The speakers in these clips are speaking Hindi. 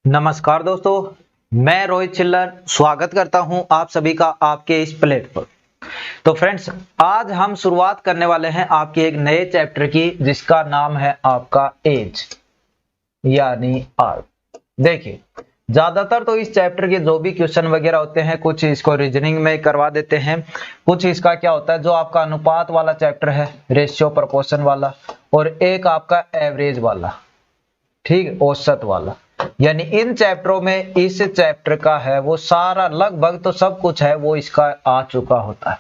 नमस्कार दोस्तों, मैं रोहित चिल्लर स्वागत करता हूं आप सभी का आपके इस प्लेटफॉर्म। तो फ्रेंड्स, आज हम शुरुआत करने वाले हैं आपके एक नए चैप्टर की, जिसका नाम है आपका एज यानी आयु। देखिए, ज्यादातर तो इस चैप्टर के जो भी क्वेश्चन वगैरह होते हैं, कुछ इसको रीजनिंग में करवा देते हैं, कुछ इसका क्या होता है जो आपका अनुपात वाला चैप्टर है, रेशियो प्रोपोर्शन वाला, और एक आपका एवरेज वाला, ठीक, औसत वाला। यानी इन चैप्टरों में इस चैप्टर का है वो सारा, लगभग तो सब कुछ है वो इसका आ चुका होता है।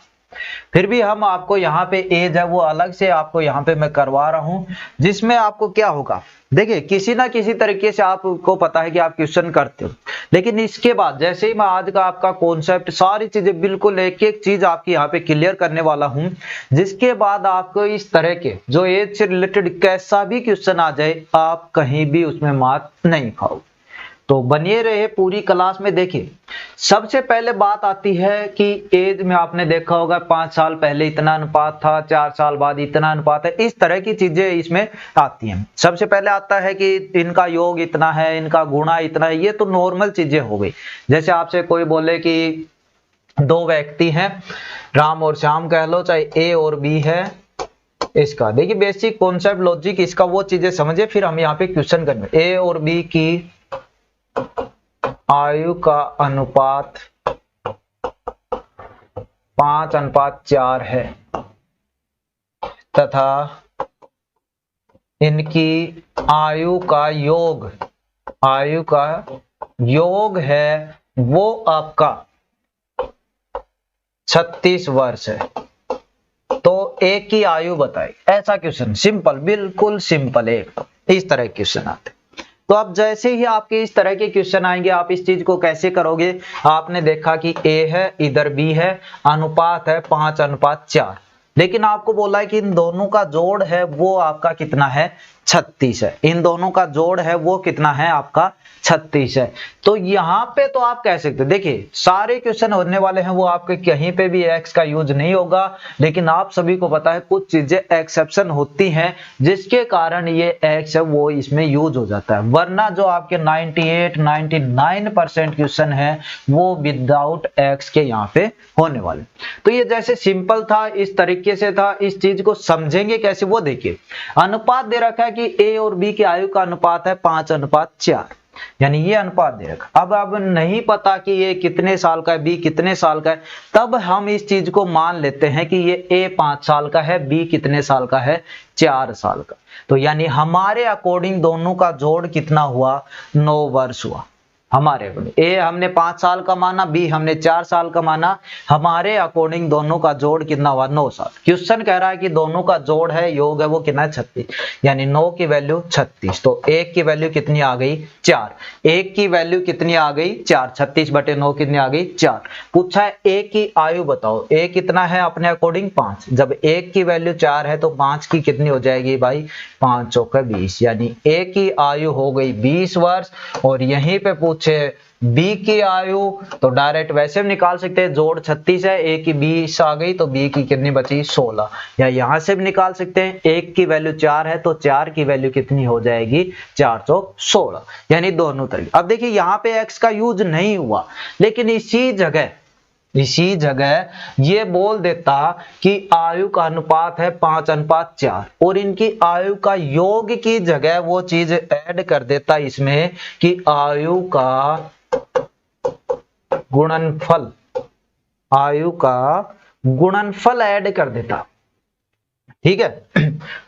फिर भी हम आपको यहाँ पे एज है वो अलग से आपको यहाँ पे मैं करवा रहा हूँ, जिसमें आपको क्या होगा, देखिए किसी ना किसी तरीके से आपको पता है कि आप क्वेश्चन करते हो, लेकिन इसके बाद जैसे ही मैं आज का आपका कॉन्सेप्ट सारी चीजें बिल्कुल एक एक चीज आपकी यहाँ पे क्लियर करने वाला हूँ, जिसके बाद आपको इस तरह के जो एज से रिलेटेड कैसा भी क्वेश्चन आ जाए, आप कहीं भी उसमें मात नहीं खाओ। तो बनिए रहे पूरी क्लास में। देखिए, सबसे पहले बात आती है कि एज में आपने देखा होगा 5 साल पहले इतना अनुपात था, 4 साल बाद इतना अनुपात है, इस तरह की चीजें इसमें आती हैं। सबसे पहले आता है कि इनका योग इतना है, इनका गुणा इतना है, ये तो नॉर्मल चीजें हो गई। जैसे आपसे कोई बोले कि दो व्यक्ति हैं, राम और श्याम कह लो, चाहे ए और बी है, इसका देखिए बेसिक कॉन्सेप्ट लॉजिक इसका वो चीजें समझे, फिर हम यहाँ पे क्वेश्चन करेंगे। ए और बी की आयु का अनुपात 5:4 है तथा इनकी आयु का योग है वो आपका 36 वर्ष है। तो एक की आयु बताए, ऐसा क्वेश्चन सिंपल, बिल्कुल सिंपल, एक तो इस तरह के क्वेश्चन आते। तो अब जैसे ही आपके इस तरह के क्वेश्चन आएंगे, आप इस चीज को कैसे करोगे। आपने देखा कि ए है, इधर बी है, अनुपात है 5:4, लेकिन आपको बोला है कि इन दोनों का जोड़ है वो आपका कितना है, 36 है। इन दोनों का जोड़ है वो कितना है, आपका 36 है। तो यहाँ पे तो आप कह सकते हो, देखिए सारे क्वेश्चन होने वाले हैं वो आपके कहीं पे भी एक्स का यूज नहीं होगा, लेकिन आप सभी को पता है कुछ चीजें एक्सेप्शन होती हैं, जिसके कारण ये एक्स है वो इसमें यूज हो जाता है। वरना जो आपके 98-99% क्वेश्चन है वो विदाउट एक्स के यहाँ पे होने वाले। तो ये जैसे सिंपल था, इस तरीके से था, इस चीज को समझेंगे कैसे वो देखिए। अनुपात दे रखा है कि ए और बी की आयु का अनुपात है 5:4, यानी ये अनुपात दे रखा। अब नहीं पता कि ये कितने साल का है, बी कितने साल का है, तब हम इस चीज को मान लेते हैं कि ये ए 5 साल का है, बी कितने साल का है, 4 साल का। तो यानी हमारे अकॉर्डिंग दोनों का जोड़ कितना हुआ, 9 वर्ष हुआ हमारे अकॉर्डिंग। ए हमने 5 साल का माना, बी हमने 4 साल का माना, हमारे अकॉर्डिंग दोनों का जोड़ कितना हुआ, 9 साल। क्वेश्चन कह रहा है कि दोनों का जोड़ है, योग है वो कितना है, 36, यानी 9 की वैल्यू 36। तो एक की वैल्यू कितनी आ गई, 4। एक की वैल्यू कितनी आ गई, 4। 36/9 कितनी आ गई, 4। पूछा है ए की आयु बताओ, ए कितना है अपने अकॉर्डिंग, 5। जब एक की वैल्यू 4 है तो 5 की कितनी हो जाएगी भाई, 5 चौके 20, यानी ए की आयु हो गई 20 वर्ष। और यहीं पे पूछे बी की आयु, तो डायरेक्ट वैसे भी निकाल सकते हैं, जोड़ 36 है, ए की 20 आ गई तो बी की कितनी बची, 16। या यहां से भी निकाल सकते हैं, एक की वैल्यू 4 है तो 4 की वैल्यू कितनी हो जाएगी, 416, यानी दोनों तरीके। अब देखिए यहाँ पे एक्स का यूज नहीं हुआ, लेकिन इसी जगह ये बोल देता कि आयु का अनुपात है 5:4, और इनकी आयु का योग की जगह वो चीज ऐड कर देता इसमें कि आयु का गुणनफल ऐड कर देता, ठीक है।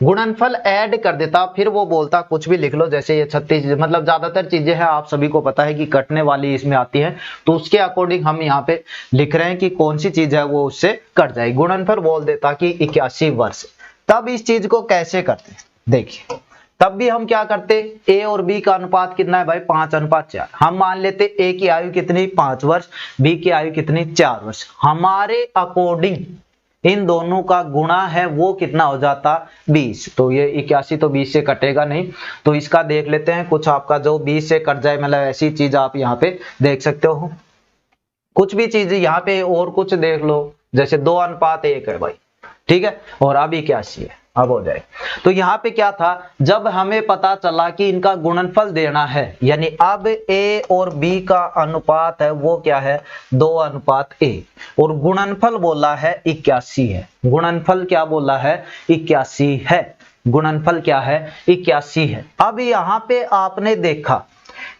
गुणनफल ऐड कर देता, फिर वो बोलता कुछ भी लिख लो, जैसे ये 36, मतलब ज्यादातर चीजें हैं आप सभी को पता है कि कटने वाली इसमें आती है, तो उसके अकॉर्डिंग हम यहाँ पे लिख रहे हैं कि कौन सी चीज है वो उससे कट जाएगी। गुणनफल बोल देता कि 81 वर्ष। तब इस चीज को कैसे करते, देखिए तब भी हम क्या करते, ए और बी का अनुपात कितना है भाई, 5:4। हम मान लेते ए की आयु कितनी, 5 वर्ष, बी की आयु कितनी, 4 वर्ष। हमारे अकॉर्डिंग इन दोनों का गुणा है वो कितना हो जाता, 20। तो ये 81 तो 20 से कटेगा नहीं, तो इसका देख लेते हैं कुछ आपका जो 20 से कट जाए, मतलब ऐसी चीज आप यहाँ पे देख सकते हो। कुछ भी चीज यहाँ पे और कुछ देख लो, जैसे 2:1 है भाई, ठीक है, और अब 81 है, अब हो जाए। तो यहाँ पे क्या था, जब हमें पता चला कि इनका गुणनफल देना है, यानी अब a और b का अनुपात है वो क्या है 2:a, और गुणनफल बोला है 81 है। गुणनफल क्या बोला है 81 है। गुणनफल क्या है 81 है। अब यहाँ पे आपने देखा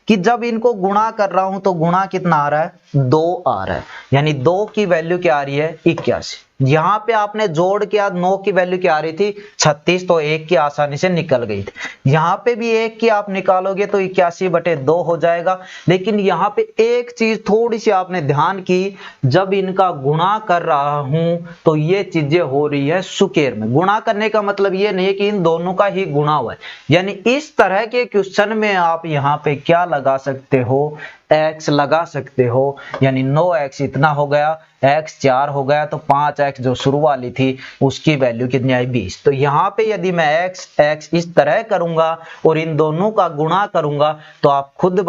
कि जब इनको गुणा कर रहा हूं तो गुणा कितना आ रहा है 2 आ रहा है, यानी 2 की वैल्यू क्या आ रही है 81। यहां पे आपने जोड़ किया 9 की वैल्यू क्या आ रही थी 36, तो 1 की आसानी से निकल गई थी। यहां पे भी 1 की आप निकालोगे तो 81/2 हो जाएगा। लेकिन यहां पे एक चीज थोड़ी सी आपने ध्यान की, जब इनका गुणा कर रहा हूं तो ये चीजें हो रही है सुकेर में। गुणा करने का मतलब ये नहीं है कि इन दोनों का ही गुणा हुआ है, यानी इस तरह के क्वेश्चन में आप यहां पे क्या लगा सकते हो x लगा सकते हो, यानी 9x इतना हो गया, x 4 हो गया, तो 5x जो शुरू वाली थी उसकी वैल्यू कितनी आई 20। तो यहाँ पे यदि मैं x इस तरह करूंगा और इन दोनों का गुणा करूंगा तो आप खुद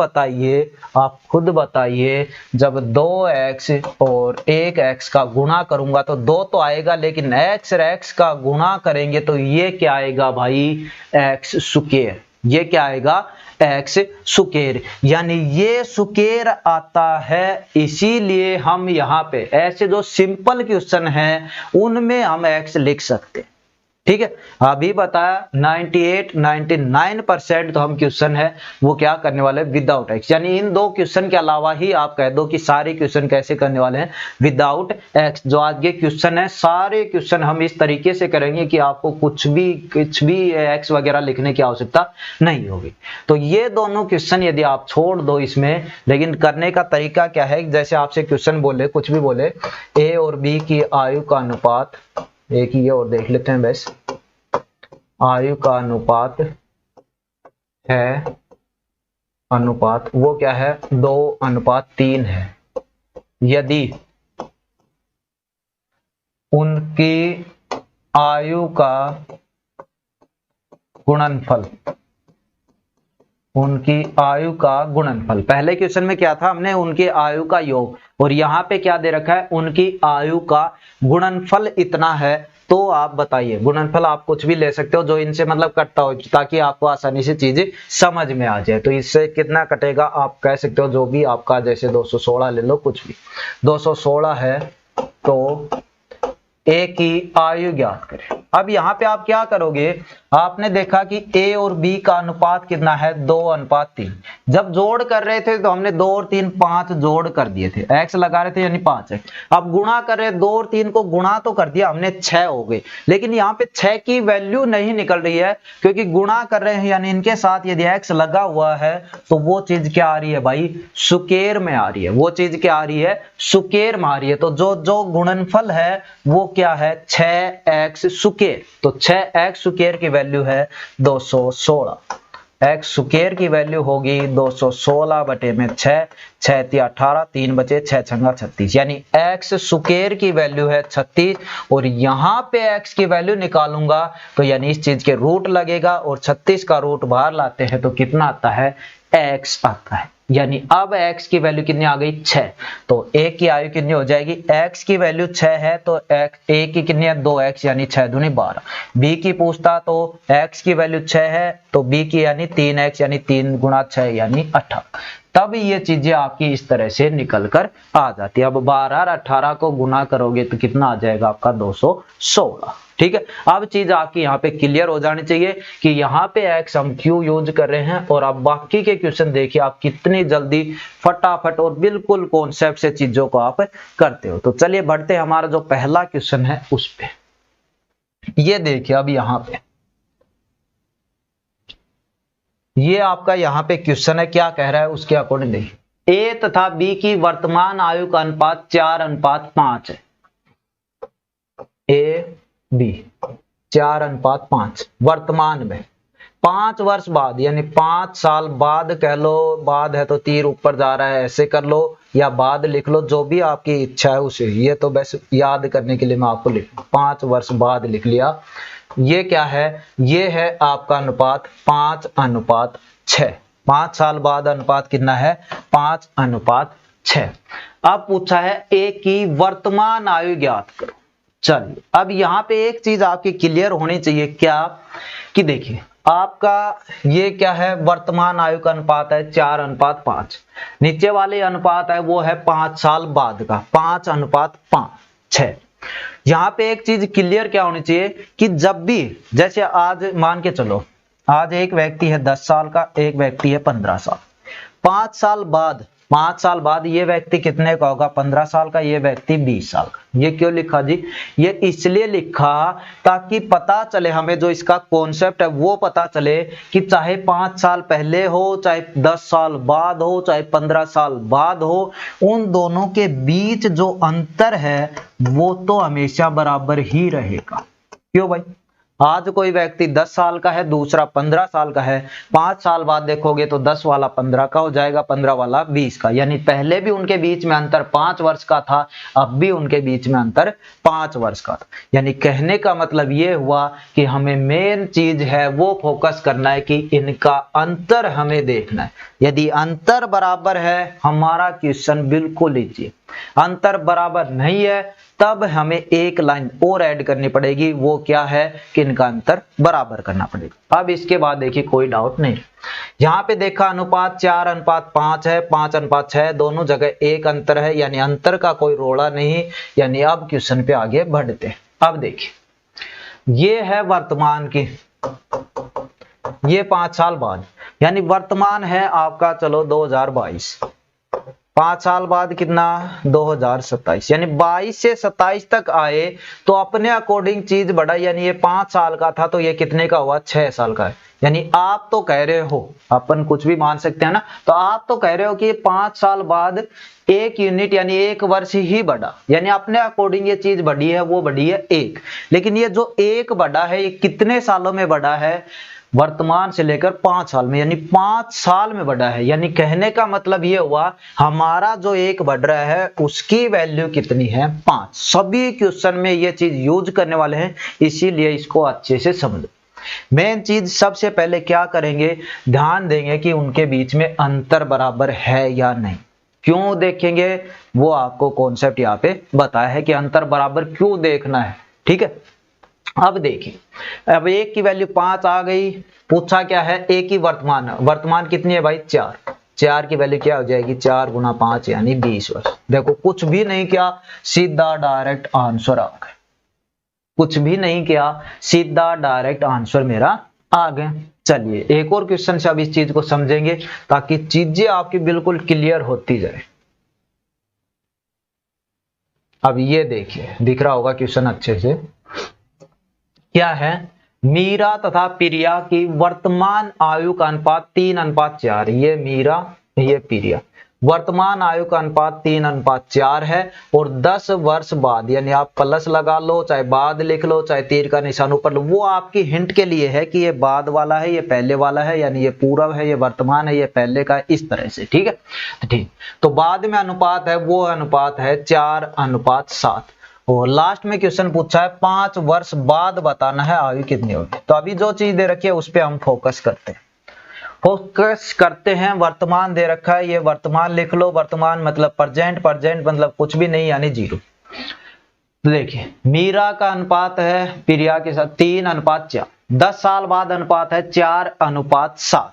बताइए जब 2x और 1x का गुणा करूंगा तो 2 तो आएगा, लेकिन x और x का गुणा करेंगे तो ये क्या आएगा भाई x सुकेर। ये क्या आएगा x सुकेर, यानी ये सुकेर आता है। इसीलिए हम यहाँ पे ऐसे जो सिंपल क्वेश्चन हैं उनमें हम x लिख सकते हैं। ठीक है, अभी बताया 99% तो हम क्वेश्चन है वो क्या करने वाले हैं विदाउट x, यानी इन दो क्वेश्चन के अलावा ही आप कह दो कि सारे क्वेश्चन कैसे करने वाले हैं विदाउट x। जो आज के क्वेश्चन है सारे क्वेश्चन हम इस तरीके से करेंगे कि आपको कुछ भी x वगैरह लिखने की आवश्यकता नहीं होगी। तो ये दोनों क्वेश्चन यदि आप छोड़ दो इसमें, लेकिन करने का तरीका क्या है, जैसे आपसे क्वेश्चन बोले कुछ भी बोले a और b की आयु का अनुपात, एक ही और देख लेते हैं बस, आयु का अनुपात है, अनुपात वो क्या है 2:3 है। यदि उनकी आयु का गुणनफल, उनकी आयु का गुणनफल, पहले क्वेश्चन में क्या था हमने उनकी आयु का योग, और यहां पे क्या दे रखा है उनकी आयु का गुणनफल इतना है। तो आप बताइए, गुणनफल आप कुछ भी ले सकते हो जो इनसे मतलब कटता हो, ताकि आपको आसानी से चीजें समझ में आ जाए। तो इससे कितना कटेगा आप कह सकते हो, जो भी आपका जैसे 216 ले लो, कुछ भी 216 है तो a की आयु ज्ञात करें। अब यहाँ पे आप क्या करोगे, आपने देखा कि a और b का अनुपात कितना है 2:3। जब जोड़ कर रहे थे तो हमने 2 और 3 5 जोड़ कर दिए थे, x लगा रहे थे यानी 5x। अब गुणा कर रहे 2 और 3 को गुणा तो कर दिया हमने 6 हो गए, लेकिन यहाँ पे 6 की वैल्यू नहीं निकल रही है क्योंकि गुणा कर रहे हैं, यानी इनके साथ यदि x लगा हुआ है तो वो चीज क्या आ रही है भाई सुकेर में आ रही है। वो चीज क्या आ रही है सुकेर में आ रही है। तो जो गुणनफल है वो क्या है 6x सुकेर। तो 6x सुकेर की वैल्यू है 216। x सुकेर की वैल्यू होगी 216/6, 6 × 18, 3 बचे 6 × 36, यानी x सुकेर की वैल्यू है 36। और यहाँ पे x की वैल्यू निकालूंगा तो यानी इस चीज के रूट लगेगा, और 36 का रूट बाहर लाते हैं तो कितना आता है x आता है। यानी अब x की वैल्यू कितनी आ गई 6। तो a की आयु कितनी हो जाएगी, x की वैल्यू 6 है तो a की कितनी है 2x, यानी 6 दूनी 12। b की पूछता तो x की वैल्यू 6 है तो b की यानी 3x, यानी 3 × 6 यानी 18। तब ये चीजें आपकी इस तरह से निकल कर आ जाती है। अब 12 और 18 को गुना करोगे तो कितना आ जाएगा आपका 216। ठीक है, अब चीज आपकी यहाँ पे क्लियर हो जानी चाहिए कि यहाँ पे x हम क्यों यूज कर रहे हैं। और अब बाकी के क्वेश्चन देखिए आप कितनी जल्दी फटाफट और बिल्कुल कॉन्सेप्ट से चीजों को आप करते हो। तो चलिए बढ़ते हैं, हमारा जो पहला क्वेश्चन है उस पे। ये देखिए अब यहाँ पे ये आपका यहाँ पे क्वेश्चन है, क्या कह रहा है उसके अकॉर्डिंग देखिए। a तथा b की वर्तमान आयु का अनुपात 4:5 है। a b 4:5 वर्तमान में, 5 वर्ष बाद यानी 5 साल बाद कह लो, बाद है तो तीर ऊपर जा रहा है ऐसे कर लो, या बाद लिख लो, जो भी आपकी इच्छा है उसे। ये तो बस याद करने के लिए मैं आपको लिख 5 वर्ष बाद लिख लिया। ये क्या है, ये है आपका अनुपात 5:6। 5 साल बाद अनुपात कितना है 5:6। अब पूछा है a की वर्तमान आयु ज्ञात करो। चलिए अब यहाँ पे एक चीज आपकी क्लियर होनी चाहिए, क्या कि देखिए आपका ये क्या है, वर्तमान आयु का अनुपात है 4:5, नीचे वाले अनुपात है वो है 5 साल बाद का 5:5:6। यहाँ पे एक चीज क्लियर क्या होनी चाहिए कि जब भी, जैसे आज मान के चलो आज एक व्यक्ति है 10 साल का, एक व्यक्ति है 15 साल, 5 साल बाद ये व्यक्ति कितने का होगा, 15 साल का, ये व्यक्ति 20 साल का। ये क्यों लिखा जी, ये इसलिए लिखा ताकि पता चले हमें, जो इसका कॉन्सेप्ट है वो पता चले कि चाहे 5 साल पहले हो, चाहे 10 साल बाद हो, चाहे 15 साल बाद हो, उन दोनों के बीच जो अंतर है वो तो हमेशा बराबर ही रहेगा। क्यों भाई, आज कोई व्यक्ति 10 साल का है, दूसरा 15 साल का है, 5 साल बाद देखोगे तो 10 वाला 15 का हो जाएगा, 15 वाला 20 का, यानी पहले भी उनके बीच में अंतर 5 वर्ष का था, अब भी उनके बीच में अंतर 5 वर्ष का था। यानी कहने का मतलब ये हुआ कि हमें मेन चीज है वो फोकस करना है कि इनका अंतर हमें देखना है। यदि अंतर बराबर है हमारा क्वेश्चन बिल्कुल लीजिए, अंतर बराबर नहीं है तब हमें एक लाइन और ऐड करनी पड़ेगी, वो क्या है कि इनका अंतर बराबर करना पड़ेगा। अब इसके बाद देखिए कोई डाउट नहीं, यहाँ पे देखा अनुपात 4:5 है, 5:6, दोनों जगह एक अंतर है, यानी अंतर का कोई रोड़ा नहीं। यानी अब क्वेश्चन पे आगे बढ़ते हैं। अब देखिए ये है वर्तमान की, ये 5 साल बाद, यानी वर्तमान है आपका चलो 2022, 5 साल बाद कितना 2027, यानी 22 से 27 तक आए तो अपने अकॉर्डिंग चीज बढ़ा, यानी ये 5 साल का था तो ये कितने का हुआ 6 साल का है। यानी आप तो कह रहे हो, अपन कुछ भी मान सकते हैं ना, तो आप तो कह रहे हो कि ये 5 साल बाद 1 यूनिट यानी 1 वर्ष ही बढ़ा, यानी अपने अकॉर्डिंग ये चीज बढ़ी है, वो बढ़ी है 1। लेकिन ये जो 1 बढ़ा है ये कितने सालों में बढ़ा है, वर्तमान से लेकर 5 साल में, यानी 5 साल में बढ़ा है। यानी कहने का मतलब ये हुआ हमारा जो 1 बढ़ रहा है उसकी वैल्यू कितनी है 5। सभी क्वेश्चन में ये चीज यूज करने वाले हैं, इसीलिए इसको अच्छे से समझो। मेन चीज सबसे पहले क्या करेंगे, ध्यान देंगे कि उनके बीच में अंतर बराबर है या नहीं। क्यों देखेंगे वो आपको कॉन्सेप्ट यहाँ पे बताया है कि अंतर बराबर क्यों देखना है। ठीक है, अब देखिए, अब 1 की वैल्यू 5 आ गई, पूछा क्या है 1 की वर्तमान, वर्तमान कितनी है भाई 4, 4 की वैल्यू क्या हो जाएगी 4 × 5 यानी 20 वर्ष। देखो कुछ भी नहीं किया, सीधा डायरेक्ट आंसर आ गया, कुछ भी नहीं किया, सीधा डायरेक्ट आंसर मेरा आ गया। चलिए एक और क्वेश्चन से अब इस चीज को समझेंगे ताकि चीजें आपकी बिल्कुल क्लियर होती जाए। अब ये देखिए, दिख रहा होगा क्वेश्चन अच्छे से, क्या है, मीरा तथा प्रिया की वर्तमान आयु का अनुपात 3:4। ये मीरा, ये प्रिया, वर्तमान आयु का अनुपात 3:4 है और 10 वर्ष बाद, यानी आप प्लस लगा लो चाहे बाद लिख लो चाहे तीर का निशान ऊपर लो, वो आपकी हिंट के लिए है कि ये बाद वाला है ये पहले वाला है, यानी ये पूर्व है ये वर्तमान है ये पहले का, इस तरह से। ठीक है, ठीक, तो बाद में अनुपात है वो अनुपात है 4:7 और लास्ट में क्वेश्चन पूछा है 5 वर्ष बाद बताना है आयु कितनी होगी। तो अभी जो चीज दे रखी है उस पर हम फोकस करते हैं। वर्तमान दे रखा है, ये वर्तमान लिख लो, वर्तमान मतलब प्रेजेंट, प्रेजेंट मतलब कुछ भी नहीं यानी 0। तो देखिए मीरा का अनुपात है प्रिया के साथ 3:4, 10 साल बाद अनुपात है 4:7।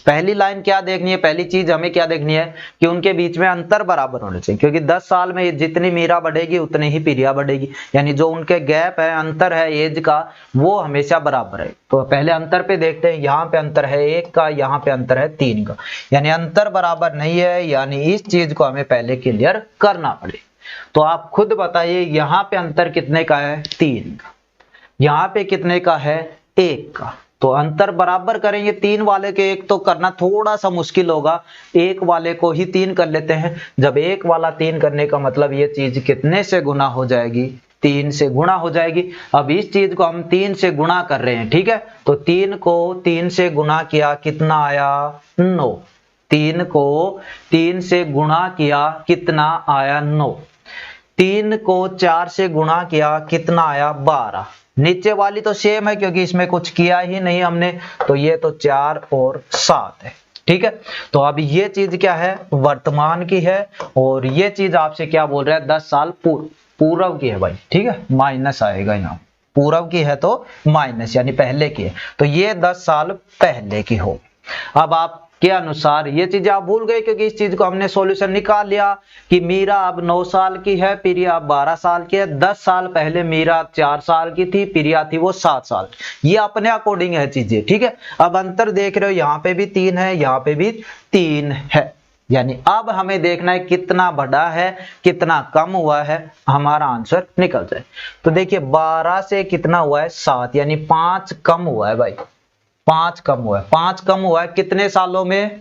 पहली लाइन क्या देखनी है, पहली चीज हमें क्या देखनी है कि उनके बीच में अंतर बराबर होने चाहिए, क्योंकि 10 साल में जितनी मीरा बढ़ेगी उतनी ही प्रिया बढ़ेगी, यानी जो उनके गैप है, अंतर है एज का, वो हमेशा बराबर है। तो पहले अंतर पे देखते हैं, यहाँ पे अंतर है 1 का, यहाँ पे अंतर है 3 का, यानी अंतर बराबर नहीं है, यानी इस चीज को हमें पहले क्लियर करना पड़े। तो आप खुद बताइए यहाँ पे अंतर कितने का है 3 का, यहाँ पे कितने का है 1 का, तो अंतर बराबर करेंगे। 3 वाले के 1 तो करना थोड़ा सा मुश्किल होगा, 1 वाले को ही 3 कर लेते हैं। जब 1 वाला 3 करने का मतलब ये चीज कितने से गुना हो जाएगी 3 से गुणा हो जाएगी। अब इस चीज को हम 3 से गुणा कर रहे हैं, ठीक है, तो 3 को 3 से गुणा किया कितना आया 9, 3 को 3 से गुणा किया कितना आया 9, 3 को 4 से गुणा किया कितना आया 12। नीचे वाली तो सेम है क्योंकि इसमें कुछ किया ही नहीं हमने, तो ये तो 4 और 7 है। ठीक है, तो अब ये चीज क्या है वर्तमान की है और ये चीज आपसे क्या बोल रहा है 10 साल पूर्व। पूर्व की है भाई, ठीक है, माइनस आएगा यहाँ, पूर्व की है तो माइनस यानी पहले की है, तो ये 10 साल पहले की हो। अब आपके अनुसार ये चीजें आप भूल गए क्योंकि इस चीज को हमने सॉल्यूशन निकाल लिया कि मीरा अब 9 साल की है, प्रिया अब 12 साल की है। 10 साल पहले मीरा 4 साल की थी, प्रिया थी वो 7 साल। ये अपने अकॉर्डिंग है चीजें, ठीक है। अब अंतर देख रहे हो, यहाँ पे भी 3 है, यहाँ पे भी 3 है, यानी अब हमें देखना है कितना बड़ा है कितना कम हुआ है, हमारा आंसर निकल जाए। तो देखिए 12 से कितना हुआ है 7, यानी 5 कम हुआ है भाई, 5 कम हुआ है। 5 कम हुआ है कितने सालों में,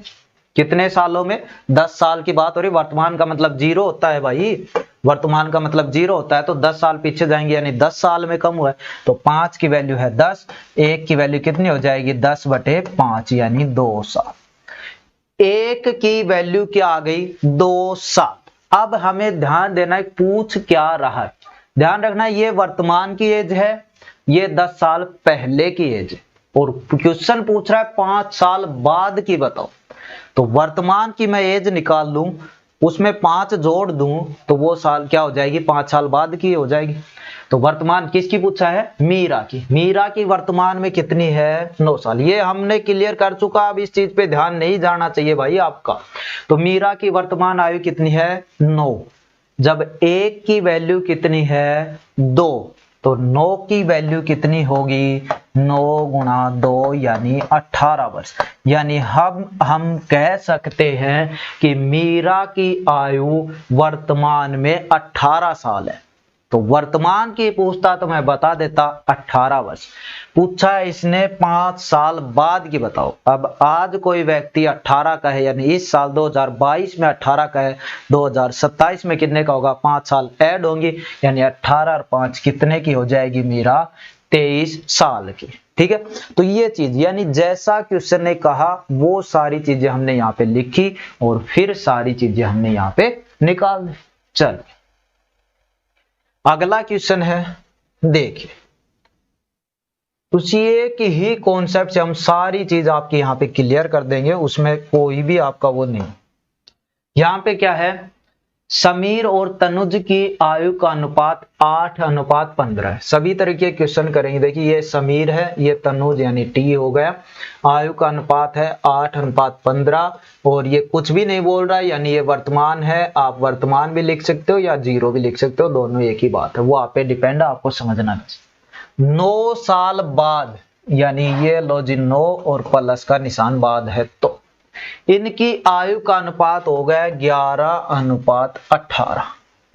कितने सालों में, 10 साल की बात हो रही। वर्तमान का मतलब 0 होता है भाई, वर्तमान का मतलब 0 होता है, तो 10 साल पीछे जाएंगे यानी 10 साल में कम हुआ है। तो 5 की वैल्यू है 10, 1 की वैल्यू कितनी हो जाएगी 10/5 यानी 2 साल। 1 की वैल्यू क्या आ गई 2 साल। अब हमें ध्यान देना है पूछ क्या रहा है, ध्यान रखना है ये वर्तमान की एज है, ये 10 साल पहले की एज है, और क्वेश्चन पूछ रहा है 5 साल बाद की बताओ। तो वर्तमान की मैं एज निकाल लूं, उसमें 5 जोड़ दूं तो वो साल क्या हो जाएगी 5 साल बाद की हो जाएगी। तो वर्तमान किसकी पूछा है, मीरा की। मीरा की वर्तमान में कितनी है 9 साल, ये हमने क्लियर कर चुका। अब इस चीज पे ध्यान नहीं जाना चाहिए भाई आपका। तो मीरा की वर्तमान आयु कितनी है 9, जब 1 की वैल्यू कितनी है 2, तो 9 की वैल्यू कितनी होगी 9 गुणा 2 यानी 18 वर्ष। यानी हम कह सकते हैं कि मीरा की आयु वर्तमान में 18 साल है। तो वर्तमान की पूछता तो मैं बता देता 18 वर्ष। पूछा है इसने 5 साल बाद की बताओ। अब आज कोई व्यक्ति 18 का है, यानी इस साल 2022 में 18 का है, 2027 में कितने का होगा 5 साल ऐड होंगी, यानी 18 और 5 कितने की हो जाएगी मीरा 23 साल की। ठीक है, तो ये चीज यानी जैसा क्वेश्चन ने कहा वो सारी चीजें हमने यहाँ पे लिखी और फिर सारी चीजें हमने यहाँ पे निकाल दी। चल अगला क्वेश्चन है, देखिए उसी एक ही कॉन्सेप्ट से हम सारी चीज आपकी यहाँ पे क्लियर कर देंगे, उसमें कोई भी आपका वो नहीं। यहाँ पे क्या है, समीर और तनुज की आयु का अनुपात 8:15 है। सभी तरीके के क्वेश्चन करेंगे। देखिए ये समीर है, ये तनुज यानी टी हो गया, आयु का अनुपात है 8:15 और ये कुछ भी नहीं बोल रहा है, यानी ये वर्तमान है। आप वर्तमान भी लिख सकते हो या 0 भी लिख सकते हो, दोनों एक ही बात है, वो आप पे डिपेंड है, आपको समझना चाहिए। 9 साल बाद, यानी ये लो जी 9 और प्लस का निशान बाद है, तो इनकी आयु का अनुपात हो गया 11:18।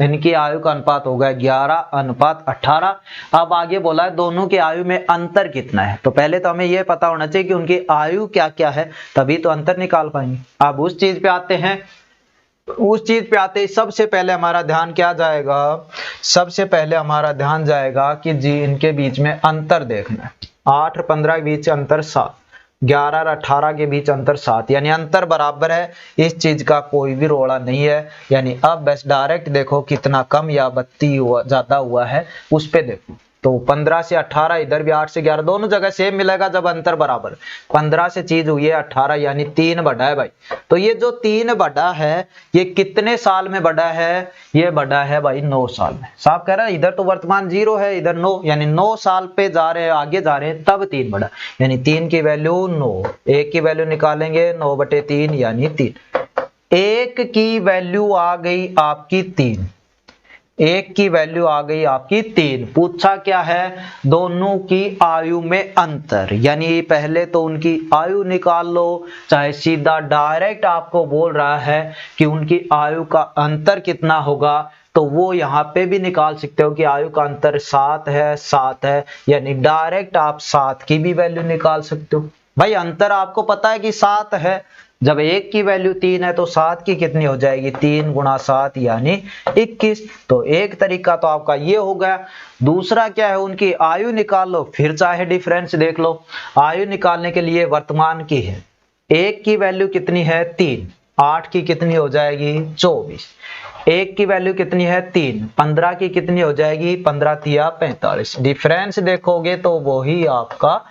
इनकी आयु का अनुपात हो गया 11:18। अब आगे बोला है दोनों की आयु में अंतर कितना है। तो पहले तो हमें यह पता होना चाहिए कि उनकी आयु क्या क्या है, तभी तो अंतर निकाल पाएंगे। अब उस चीज पे आते हैं, उस चीज पे आते ही सबसे पहले हमारा ध्यान क्या जाएगा, सबसे पहले हमारा ध्यान जाएगा कि जी इनके बीच में अंतर देखना है। 8 और 15 के बीच अंतर 7, 11 और 18 के बीच अंतर 7, यानी अंतर बराबर है। इस चीज का कोई भी रोड़ा नहीं है। यानी अब बस डायरेक्ट देखो कितना कम या 32 हुआ ज्यादा हुआ है, उस पे देखो। तो 15 से 18, इधर भी 8 से 11, दोनों जगह सेम मिलेगा जब अंतर बराबर। 15 से चीज हुई है 18, यानी 3 बढ़ा है भाई। तो ये जो 3 बढ़ा है ये कितने साल में बढ़ा है, ये बढ़ा है भाई 9 साल में। साफ कह रहा है, इधर तो वर्तमान 0 है, इधर 9, यानी 9 साल पे जा रहे हैं, आगे जा रहे हैं, तब 3 बढ़ा, यानी 3 की वैल्यू 9। 1 की वैल्यू निकालेंगे 9/3 यानी 3। 1 की वैल्यू आ गई आपकी 3, 1 की वैल्यू आ गई आपकी 3। पूछा क्या है, दोनों की आयु में अंतर, यानी पहले तो उनकी आयु निकाल लो, चाहे सीधा डायरेक्ट आपको बोल रहा है कि उनकी आयु का अंतर कितना होगा, तो वो यहाँ पे भी निकाल सकते हो कि आयु का अंतर 7 है, 7 है, यानी डायरेक्ट आप 7 की भी वैल्यू निकाल सकते हो। भाई अंतर आपको पता है कि 7 है, जब 1 की वैल्यू 3 है तो 7 की कितनी हो जाएगी 3 गुणा 7 यानी 21। तो एक तरीका तो आपका ये हो गया। दूसरा क्या है, उनकी आयु निकाल लो, फिर चाहे डिफरेंस देख लो। आयु निकालने के लिए वर्तमान की है, 1 की वैल्यू कितनी है 3, 8 की कितनी हो जाएगी 24। 1 की वैल्यू कितनी है 3, 15 की कितनी हो जाएगी 15×3 45। डिफरेंस देखोगे तो वही आपका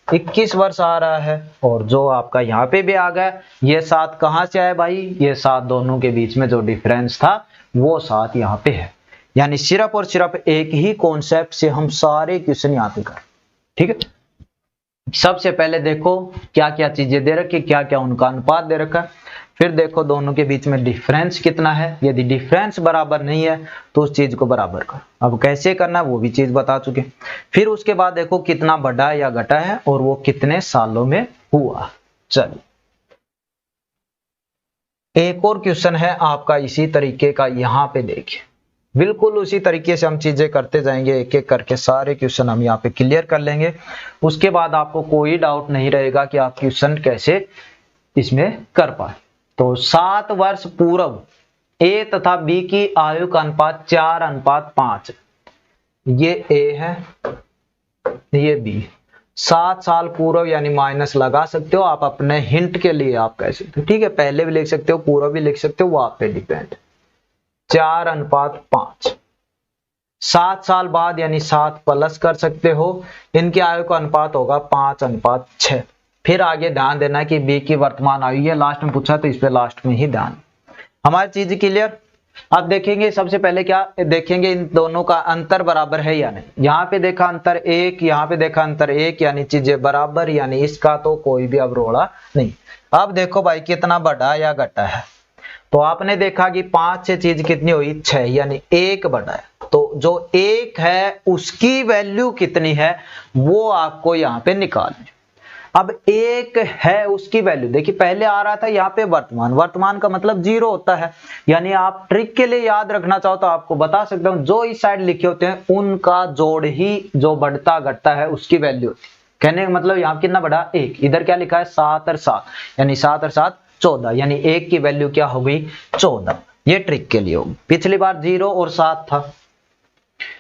21 वर्ष आ रहा है। और जो आपका यहाँ पे भी आ गया, ये 7 कहाँ से आए भाई, ये 7 दोनों के बीच में जो डिफरेंस था वो 7 यहाँ पे है। यानी सिर्फ और सिर्फ एक ही कॉन्सेप्ट से हम सारे क्वेश्चन यहाँ पे कर, ठीक है। सबसे पहले देखो क्या क्या चीजें दे रखी, क्या क्या उनका अनुपात दे रखा है, फिर देखो दोनों के बीच में डिफरेंस कितना है, यदि डिफरेंस बराबर नहीं है तो उस चीज को बराबर कर। अब कैसे करना है वो भी चीज बता चुके। फिर उसके बाद देखो कितना बढ़ा या घटा है और वो कितने सालों में हुआ। चलिए एक और क्वेश्चन है आपका इसी तरीके का, यहाँ पे देखिए बिल्कुल उसी तरीके से हम चीजें करते जाएंगे, एक एक करके सारे क्वेश्चन हम यहाँ पे क्लियर कर लेंगे। उसके बाद आपको कोई डाउट नहीं रहेगा कि आप क्वेश्चन कैसे इसमें कर पाए। तो 7 वर्ष पूर्व ए तथा बी की आयु का अनुपात 4:5, ये ए है ये बी। 7 साल पूर्व यानी माइनस लगा सकते हो आप अपने हिंट के लिए, आप कह सकते हो, ठीक है, पहले भी लिख सकते हो पूर्व भी लिख सकते हो, वो आप पे डिपेंड। 4:5, 7 साल बाद यानी 7 प्लस कर सकते हो, इनकी आयु का अनुपात होगा 5:6। फिर आगे ध्यान देना कि बी की वर्तमान आयु, ये लास्ट में पूछा तो इस पे लास्ट में ही ध्यान। हमारी चीज क्लियर। अब देखेंगे सबसे पहले क्या देखेंगे, इन दोनों का अंतर बराबर है या नहीं। यहाँ पे देखा अंतर 1, यहाँ पे देखा अंतर 1, यानी चीजें बराबर, यानी इसका तो कोई भी अवरोड़ा नहीं। अब देखो भाई कितना बढ़ा या घटा है, तो आपने देखा कि 5 से चीज कितनी हुई 6, यानी 1 बढ़ा है। तो जो 1 है उसकी वैल्यू कितनी है वो आपको यहाँ पे निकालनी। अब 1 है उसकी वैल्यू देखिए, पहले आ रहा था यहाँ पे वर्तमान, वर्तमान का मतलब 0 होता है। यानी आप ट्रिक के लिए याद रखना चाहो तो आपको बता सकता हूँ, जो इस साइड लिखे होते हैं उनका जोड़ ही जो बढ़ता घटता है उसकी वैल्यू होती है। कहने का मतलब यहाँ कितना बढ़ा 1, इधर क्या लिखा है 7 और 7, यानी 7 और 7 14, यानी 1 की वैल्यू क्या हो गई 14। ये ट्रिक के लिए होगी। पिछली बार 0 और 7 था,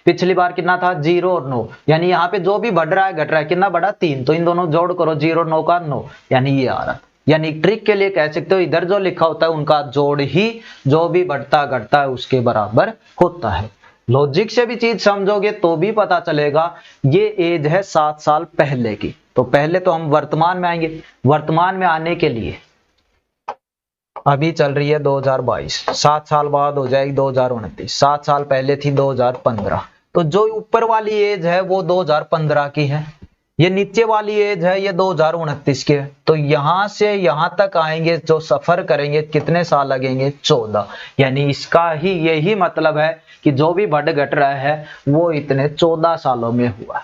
पिछली बार कितना था 0 और 9, यानी यहाँ पे जो भी बढ़ रहा है घट रहा है कितना बढ़ा 3, तो इन दोनों जोड़ करो 0 9 का 9, यानी ये आ रहा। यानी ट्रिक के लिए कह सकते हो इधर जो लिखा होता है उनका जोड़ ही जो भी बढ़ता घटता है उसके बराबर होता है। लॉजिक से भी चीज समझोगे तो भी पता चलेगा। ये एज है 7 साल पहले की, तो पहले तो हम वर्तमान में आएंगे। वर्तमान में आने के लिए अभी चल रही है 2022, 7 साल बाद हो जाएगी 2029, 7 साल पहले थी 2015, तो जो ऊपर वाली एज है वो 2015 की है, ये नीचे वाली एज है ये 2029 की है। तो यहां से यहां तक आएंगे जो सफर करेंगे कितने साल लगेंगे 14, यानी इसका ही यही मतलब है कि जो भी बढ़ घट रहा है वो इतने 14 सालों में हुआ।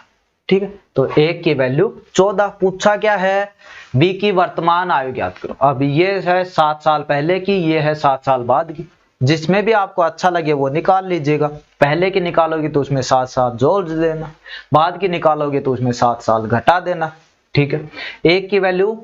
ठीक है, तो 1 की वैल्यू 14। पूछा क्या है बी की वर्तमान आयु ज्ञात करो। अब ये है 7 साल पहले की, ये है 7 साल बाद की, जिसमें भी आपको अच्छा लगे वो निकाल लीजिएगा। पहले की निकालोगे तो उसमें 7 साल जोड़ देना, बाद की निकालोगे तो उसमें 7 साल घटा देना। ठीक है, 1 की वैल्यू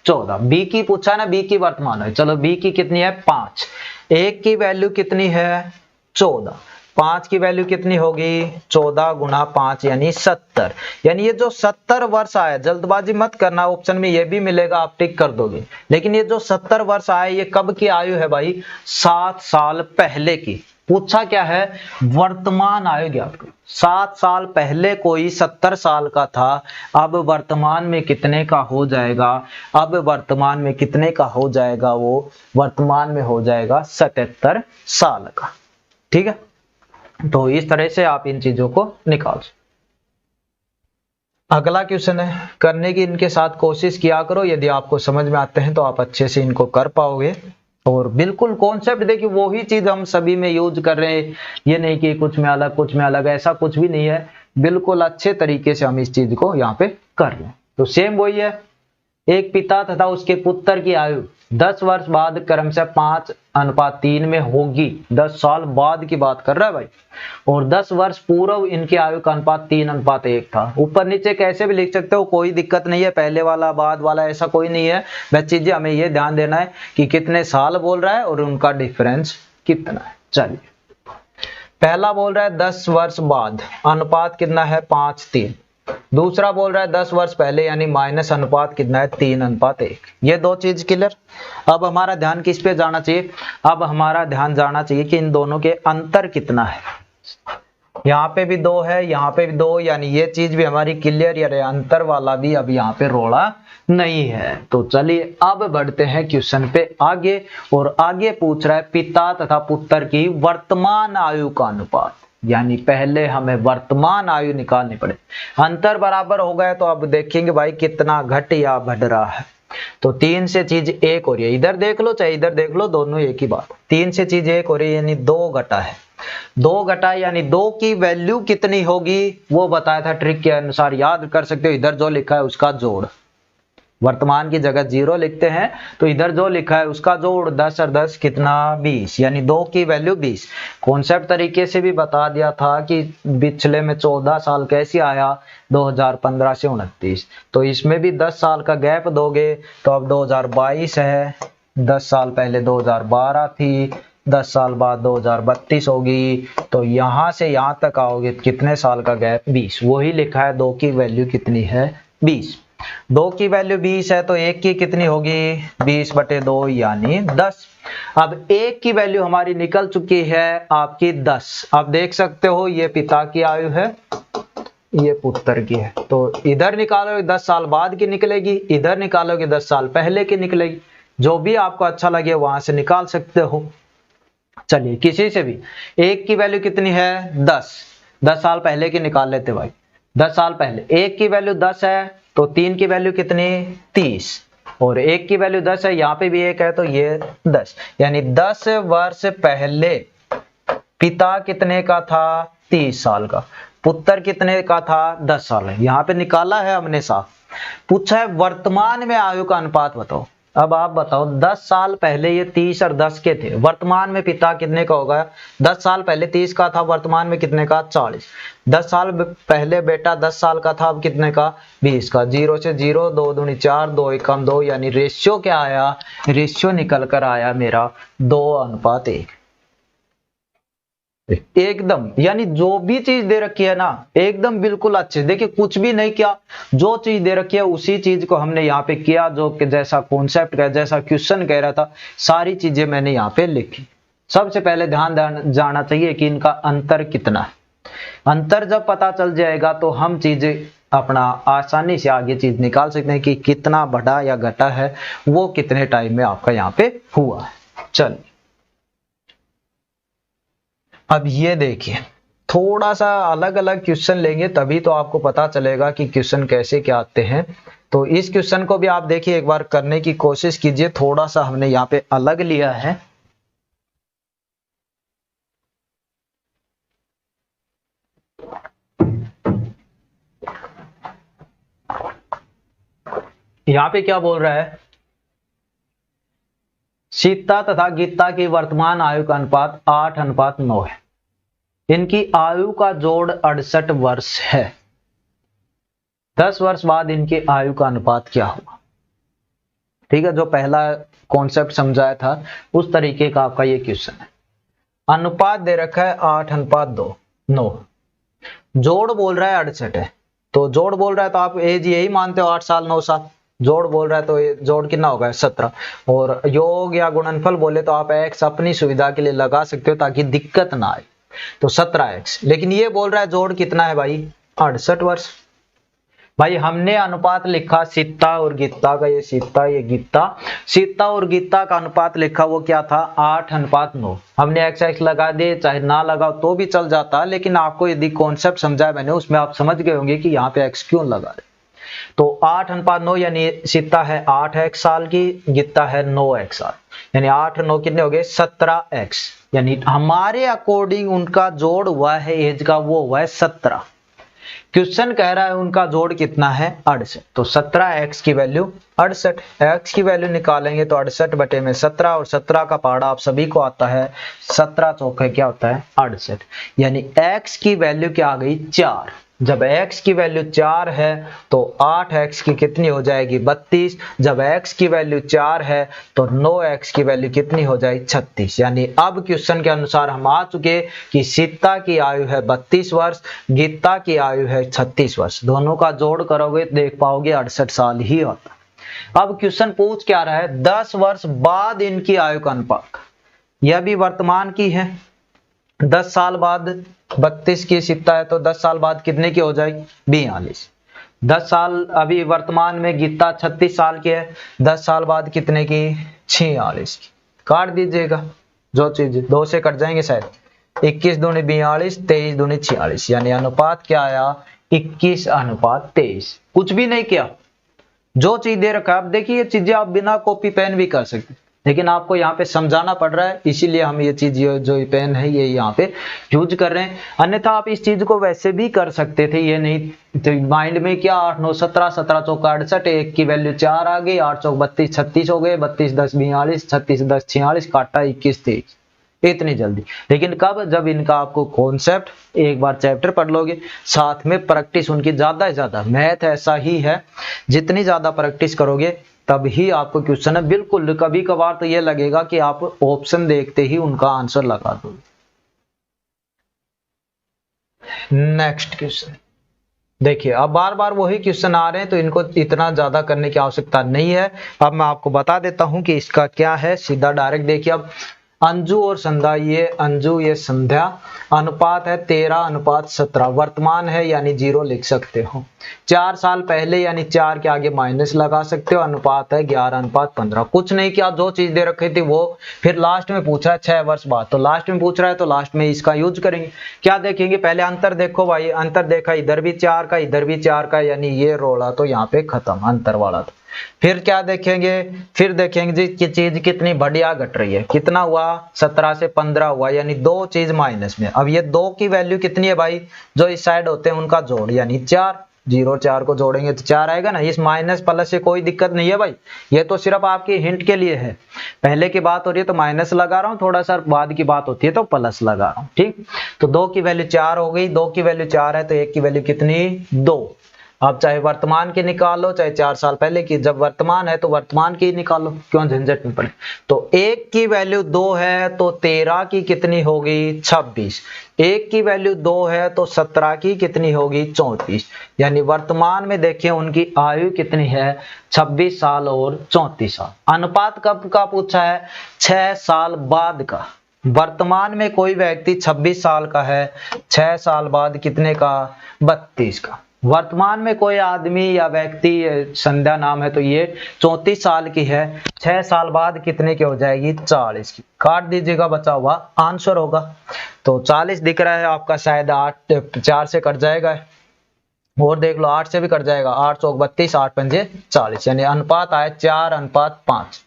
14, बी की पूछा ना, बी की वर्तमान है, चलो बी की कितनी है 5, 1 की वैल्यू कितनी है 14, 5 की वैल्यू कितनी होगी 14 गुना 5 यानी 70, यानी ये जो 70 वर्ष आया, जल्दबाजी मत करना, ऑप्शन में ये भी मिलेगा आप टिक कर दोगे, लेकिन ये जो 70 वर्ष आए ये कब की आयु है भाई 7 साल पहले की। पूछा क्या है वर्तमान आयु ज्ञात करो। 7 साल पहले कोई 70 साल का था, अब वर्तमान में कितने का हो जाएगा, अब वर्तमान में कितने का हो जाएगा, वो वर्तमान में हो जाएगा 77 साल का। ठीक है, तो इस तरह से आप इन चीजों को निकाल। अगला क्वेश्चन है, करने की इनके साथ कोशिश किया करो, यदि आपको समझ में आते हैं तो आप अच्छे से इनको कर पाओगे। और बिल्कुल कॉन्सेप्ट देखिए वही चीज हम सभी में यूज कर रहे हैं, ये नहीं कि कुछ में अलग कुछ में अलग, ऐसा कुछ भी नहीं है, बिल्कुल अच्छे तरीके से हम इस चीज को यहाँ पे कर रहे हैं। तो सेम वही है, एक पिता तथा उसके पुत्र की आयु 10 वर्ष बाद क्रमशः 5:3 में होगी। 10 साल बाद की बात कर रहा है भाई, और 10 वर्ष पूर्व इनकी आयु का अनुपात 3:1 था। ऊपर नीचे कैसे भी लिख सकते हो, कोई दिक्कत नहीं है, पहले वाला बाद वाला ऐसा कोई नहीं है। बस चीजें हमें ये ध्यान देना है कि कितने साल बोल रहा है और उनका डिफरेंस कितना है। चलिए, पहला बोल रहा है 10 वर्ष बाद, अनुपात कितना है 5:3। दूसरा बोल रहा है 10 वर्ष पहले, यानी माइनस अनुपात कितना है 3:1। ये दो चीज क्लियर। अब हमारा ध्यान किस पे जाना चाहिए, अब हमारा ध्यान जाना चाहिए कि इन दोनों के अंतर कितना है। यहाँ पे भी 2 है, यहाँ पे भी 2, यानी ये चीज भी हमारी क्लियर, यानी अंतर वाला भी अब यहाँ पे रोड़ा नहीं है। तो चलिए अब बढ़ते हैं क्वेश्चन पे आगे, और आगे पूछ रहा है पिता तथा पुत्र की वर्तमान आयु का अनुपात। यानी पहले हमें वर्तमान आयु निकालनी पड़े। अंतर बराबर हो गया तो अब देखेंगे भाई कितना घट या बढ़ रहा है। तो 3 से चीज 1 हो रही है, इधर देख लो चाहे इधर देख लो, दोनों एक ही बात। 3 से चीज 1 हो रही है यानी 2 घटा है। 2 घटा यानी 2 की वैल्यू कितनी होगी वो बताया था, ट्रिक के अनुसार याद कर सकते हो। इधर जो लिखा है उसका जोड़, वर्तमान की जगह 0 लिखते हैं तो इधर जो लिखा है उसका जोड़, 10 और 10 कितना 20, यानी 2 की वैल्यू 20। कॉन्सेप्ट तरीके से भी बता दिया था कि पिछले में 14 साल कैसे आया, 2015 से 29, तो इसमें भी 10 साल का गैप दोगे तो अब 2022 है, 10 साल पहले 2012 थी, 10 साल बाद 2032 होगी, तो यहाँ से यहाँ तक आओगे कितने साल का गैप, 20। वही लिखा है 2 की वैल्यू कितनी है 20। 2 की वैल्यू 20 है तो 1 की कितनी होगी 20/2 यानी 10। अब 1 की वैल्यू हमारी निकल चुकी है आपकी 10। अब देख सकते हो ये पिता की आयु है, ये पुत्र की है, तो इधर निकालोगे 10 साल बाद की निकलेगी, इधर निकालोगे 10 साल पहले की निकलेगी। जो भी आपको अच्छा लगे वहां से निकाल सकते हो। चलिए किसी से भी 1 की वैल्यू कितनी है 10, 10 साल पहले की निकाल लेते भाई। 10 साल पहले 1 की वैल्यू 10 है तो 3 की वैल्यू कितनी 30, और 1 की वैल्यू 10 है, यहाँ पे भी 1 है तो ये 10, यानी 10 वर्ष पहले पिता कितने का था 30 साल का, पुत्र कितने का था 10 साल है। यहाँ पे निकाला है हमने साफ। पूछा है वर्तमान में आयु का अनुपात बताओ। अब आप बताओ 10 साल पहले ये 30 और 10 के थे, वर्तमान में पिता कितने का होगा, 10 साल पहले 30 का था, वर्तमान में कितने का 40। 10 साल पहले बेटा 10 साल का था, अब कितने का 20 का। 0 से 0, 2 दूनी 4, 2 एकम 2, यानी रेशियो क्या आया, रेशियो निकल कर आया मेरा 2:1। एकदम, यानी जो भी चीज दे रखी है ना एकदम बिल्कुल अच्छे, देखिए कुछ भी नहीं किया, जो चीज दे रखी है उसी चीज को हमने यहाँ पे किया, जो कि जैसा कॉन्सेप्ट का जैसा क्वेश्चन कह रहा था सारी चीजें मैंने यहाँ पे लिखी। सबसे पहले ध्यान जाना चाहिए कि इनका अंतर कितना है। अंतर जब पता चल जाएगा तो हम चीजें अपना आसानी से आगे चीज निकाल सकते हैं कि कितना बढ़ा या घटा है, वो कितने टाइम में आपका यहाँ पे हुआ है। चलिए अब ये देखिए थोड़ा सा अलग अलग क्वेश्चन लेंगे तभी तो आपको पता चलेगा कि क्वेश्चन कैसे क्या आते हैं। तो इस क्वेश्चन को भी आप देखिए एक बार करने की कोशिश कीजिए, थोड़ा सा हमने यहाँ पे अलग लिया है। यहाँ पे क्या बोल रहा है, सीता तथा गीता की वर्तमान आयु का अनुपात 8:9 है। इनकी आयु का जोड़ 68 वर्ष है। 10 वर्ष बाद इनकी आयु का अनुपात क्या होगा। ठीक है, जो पहला कॉन्सेप्ट समझाया था उस तरीके का आपका ये क्वेश्चन है। अनुपात दे रखा है 8:9, जोड़ बोल रहा है 68 है, तो जोड़ बोल रहा है तो आप एज यही मानते हो 8 साल 9 साल, जोड़ बोल रहा है तो जोड़ कितना होगा 17, और योग या गुणनफल बोले तो आप x अपनी सुविधा के लिए लगा सकते हो ताकि दिक्कत ना आए, तो 17x। लेकिन ये बोल रहा है जोड़ कितना है भाई 68 वर्ष। भाई हमने अनुपात लिखा सीता और गीता का, ये सीता ये गीता, सीता और गीता का अनुपात लिखा वो क्या था 8:9। हमने x लगा दिए, चाहे ना लगाओ तो भी चल जाता, लेकिन आपको यदि कॉन्सेप्ट समझाया मैंने उसमें आप समझ गए होंगे कि यहाँ पे x क्यों लगा रहे। तो 8:9 यानी सीता है 8x साल की, गीता है 9x साल, यानी 8 9 कितने हो गए 17x, यानी हमारे अकॉर्डिंग उनका जोड़ हुआ है एज का वो हुआ है 17। क्वेश्चन कह रहा है उनका जोड़ कितना है 68, तो 17x की वैल्यू 68, x की वैल्यू निकालेंगे तो 68/17, और 17 का पहाड़ा आप सभी को आता है, 17 चौके क्या होता है 68, यानी x की वैल्यू क्या आ गई 4। जब x की वैल्यू 4 है तो 8x की कितनी हो जाएगी 32, जब x की वैल्यू 4 है तो 9x की वैल्यू कितनी हो जाएगी 36। यानी अब क्वेश्चन के अनुसार हम आ चुके कि सीता की आयु है 32 वर्ष, गीता की आयु है 36 वर्ष, दोनों का जोड़ करोगे देख पाओगे 68 साल ही होता। अब क्वेश्चन पूछ क्या रहा है 10 वर्ष बाद इनकी आयु का अनुपात, यह भी वर्तमान की है, 10 साल बाद 32 की सीता है तो 10 साल बाद कितने की हो जाएगी 42। 10 साल अभी वर्तमान में गीता 36 साल की है, 10 साल बाद कितने की 46 की। काट दीजिएगा जो चीज 2 से कट जाएंगे शायद, 21 दूनी 42, 23 दूनी 46, यानी अनुपात क्या आया 21:23। कुछ भी नहीं किया, जो चीज दे रखा है। अब देखिए ये चीजें आप बिना कॉपी पेन भी कर सकते, लेकिन आपको यहाँ पे समझाना पड़ रहा है, इसीलिए हम ये चीज जो पेन है ये यहाँ पे यूज कर रहे हैं। अन्यथा आप इस चीज को वैसे भी कर सकते थे, ये नहीं तो माइंड में क्या 8 9 17, 17 चौक 68, 1 की वैल्यू 4 आ गई, 8 चौक 32, 36 हो गए, 32 10 42, 36 10 46, काटा 21 23, इतनी जल्दी। लेकिन कब, जब इनका आपको कॉन्सेप्ट एक बार चैप्टर पढ़ लोगे, साथ में प्रैक्टिस उनकी ज्यादा से ज्यादा। मैथ ऐसा ही है, जितनी ज्यादा प्रैक्टिस करोगे तभी आपको क्वेश्चन है। बिल्कुल कभी कभार तो ये लगेगा कि आप ऑप्शन देखते ही उनका आंसर लगा दोगे। नेक्स्ट क्वेश्चन देखिए, अब बार बार वही क्वेश्चन आ रहे हैं तो इनको इतना ज्यादा करने की आवश्यकता नहीं है। अब मैं आपको बता देता हूं कि इसका क्या है, सीधा डायरेक्ट देखिए। अब अंजू और संध्या, ये अंजू ये संध्या, अनुपात है 13:17, वर्तमान है यानी 0 लिख सकते हो। 4 साल पहले यानी 4 के आगे माइनस लगा सकते हो। अनुपात है 11:15। कुछ नहीं किया, जो चीज दे रखी थी वो, फिर लास्ट में पूछ रहा है 6 वर्ष बाद, तो लास्ट में पूछ रहा है तो लास्ट में इसका यूज करेंगे। क्या देखेंगे, पहले अंतर देखो भाई, अंतर देखा इधर भी 4 का इधर भी 4 का, यानी ये रोड़ा तो यहाँ पे खत्म अंतर वाला। तो फिर क्या देखेंगे, फिर देखेंगे जी कि चीज कितनी बढ़िया घट रही है। कितना हुआ, 17 से 15 हुआ, यानी 2 चीज माइनस में। अब ये 2 की वैल्यू कितनी है भाई, जो इस साइड होते हैं उनका जोड़, यानी 4, 0 4 को जोड़ेंगे तो 4 आएगा ना। इस माइनस प्लस से कोई दिक्कत नहीं है भाई, ये तो सिर्फ आपकी हिंट के लिए है। पहले की बात हो रही है तो माइनस लगा रहा हूँ, थोड़ा सा बाद की बात होती है तो प्लस लगा रहा हूँ, ठीक। तो 2 की वैल्यू 4 हो गई, 2 की वैल्यू 4 है तो 1 की वैल्यू कितनी 2। अब चाहे वर्तमान की निकालो चाहे 4 साल पहले की, जब वर्तमान है तो वर्तमान की निकालो, क्यों झंझट में पड़े। तो 1 की वैल्यू 2 है तो 13 की कितनी होगी 26, 1 की वैल्यू 2 है तो 17 की कितनी होगी 34। यानी वर्तमान में देखिए उनकी आयु कितनी है 26 साल और 34 साल। अनुपात कब का पूछा है, 6 साल बाद का। वर्तमान में कोई व्यक्ति 26 साल का है, 6 साल बाद कितने का 32 का। वर्तमान में कोई आदमी या व्यक्ति, संध्या नाम है तो ये 34 साल की है, 6 साल बाद कितने की हो जाएगी 40 की। काट दीजिएगा, बचा हुआ आंसर होगा। तो 40 दिख रहा है आपका, शायद 8 4 से कट जाएगा, और देख लो 8 से भी कट जाएगा, 8 चौक 32, 8 पंजे 40, यानी अनुपात आया 4:5।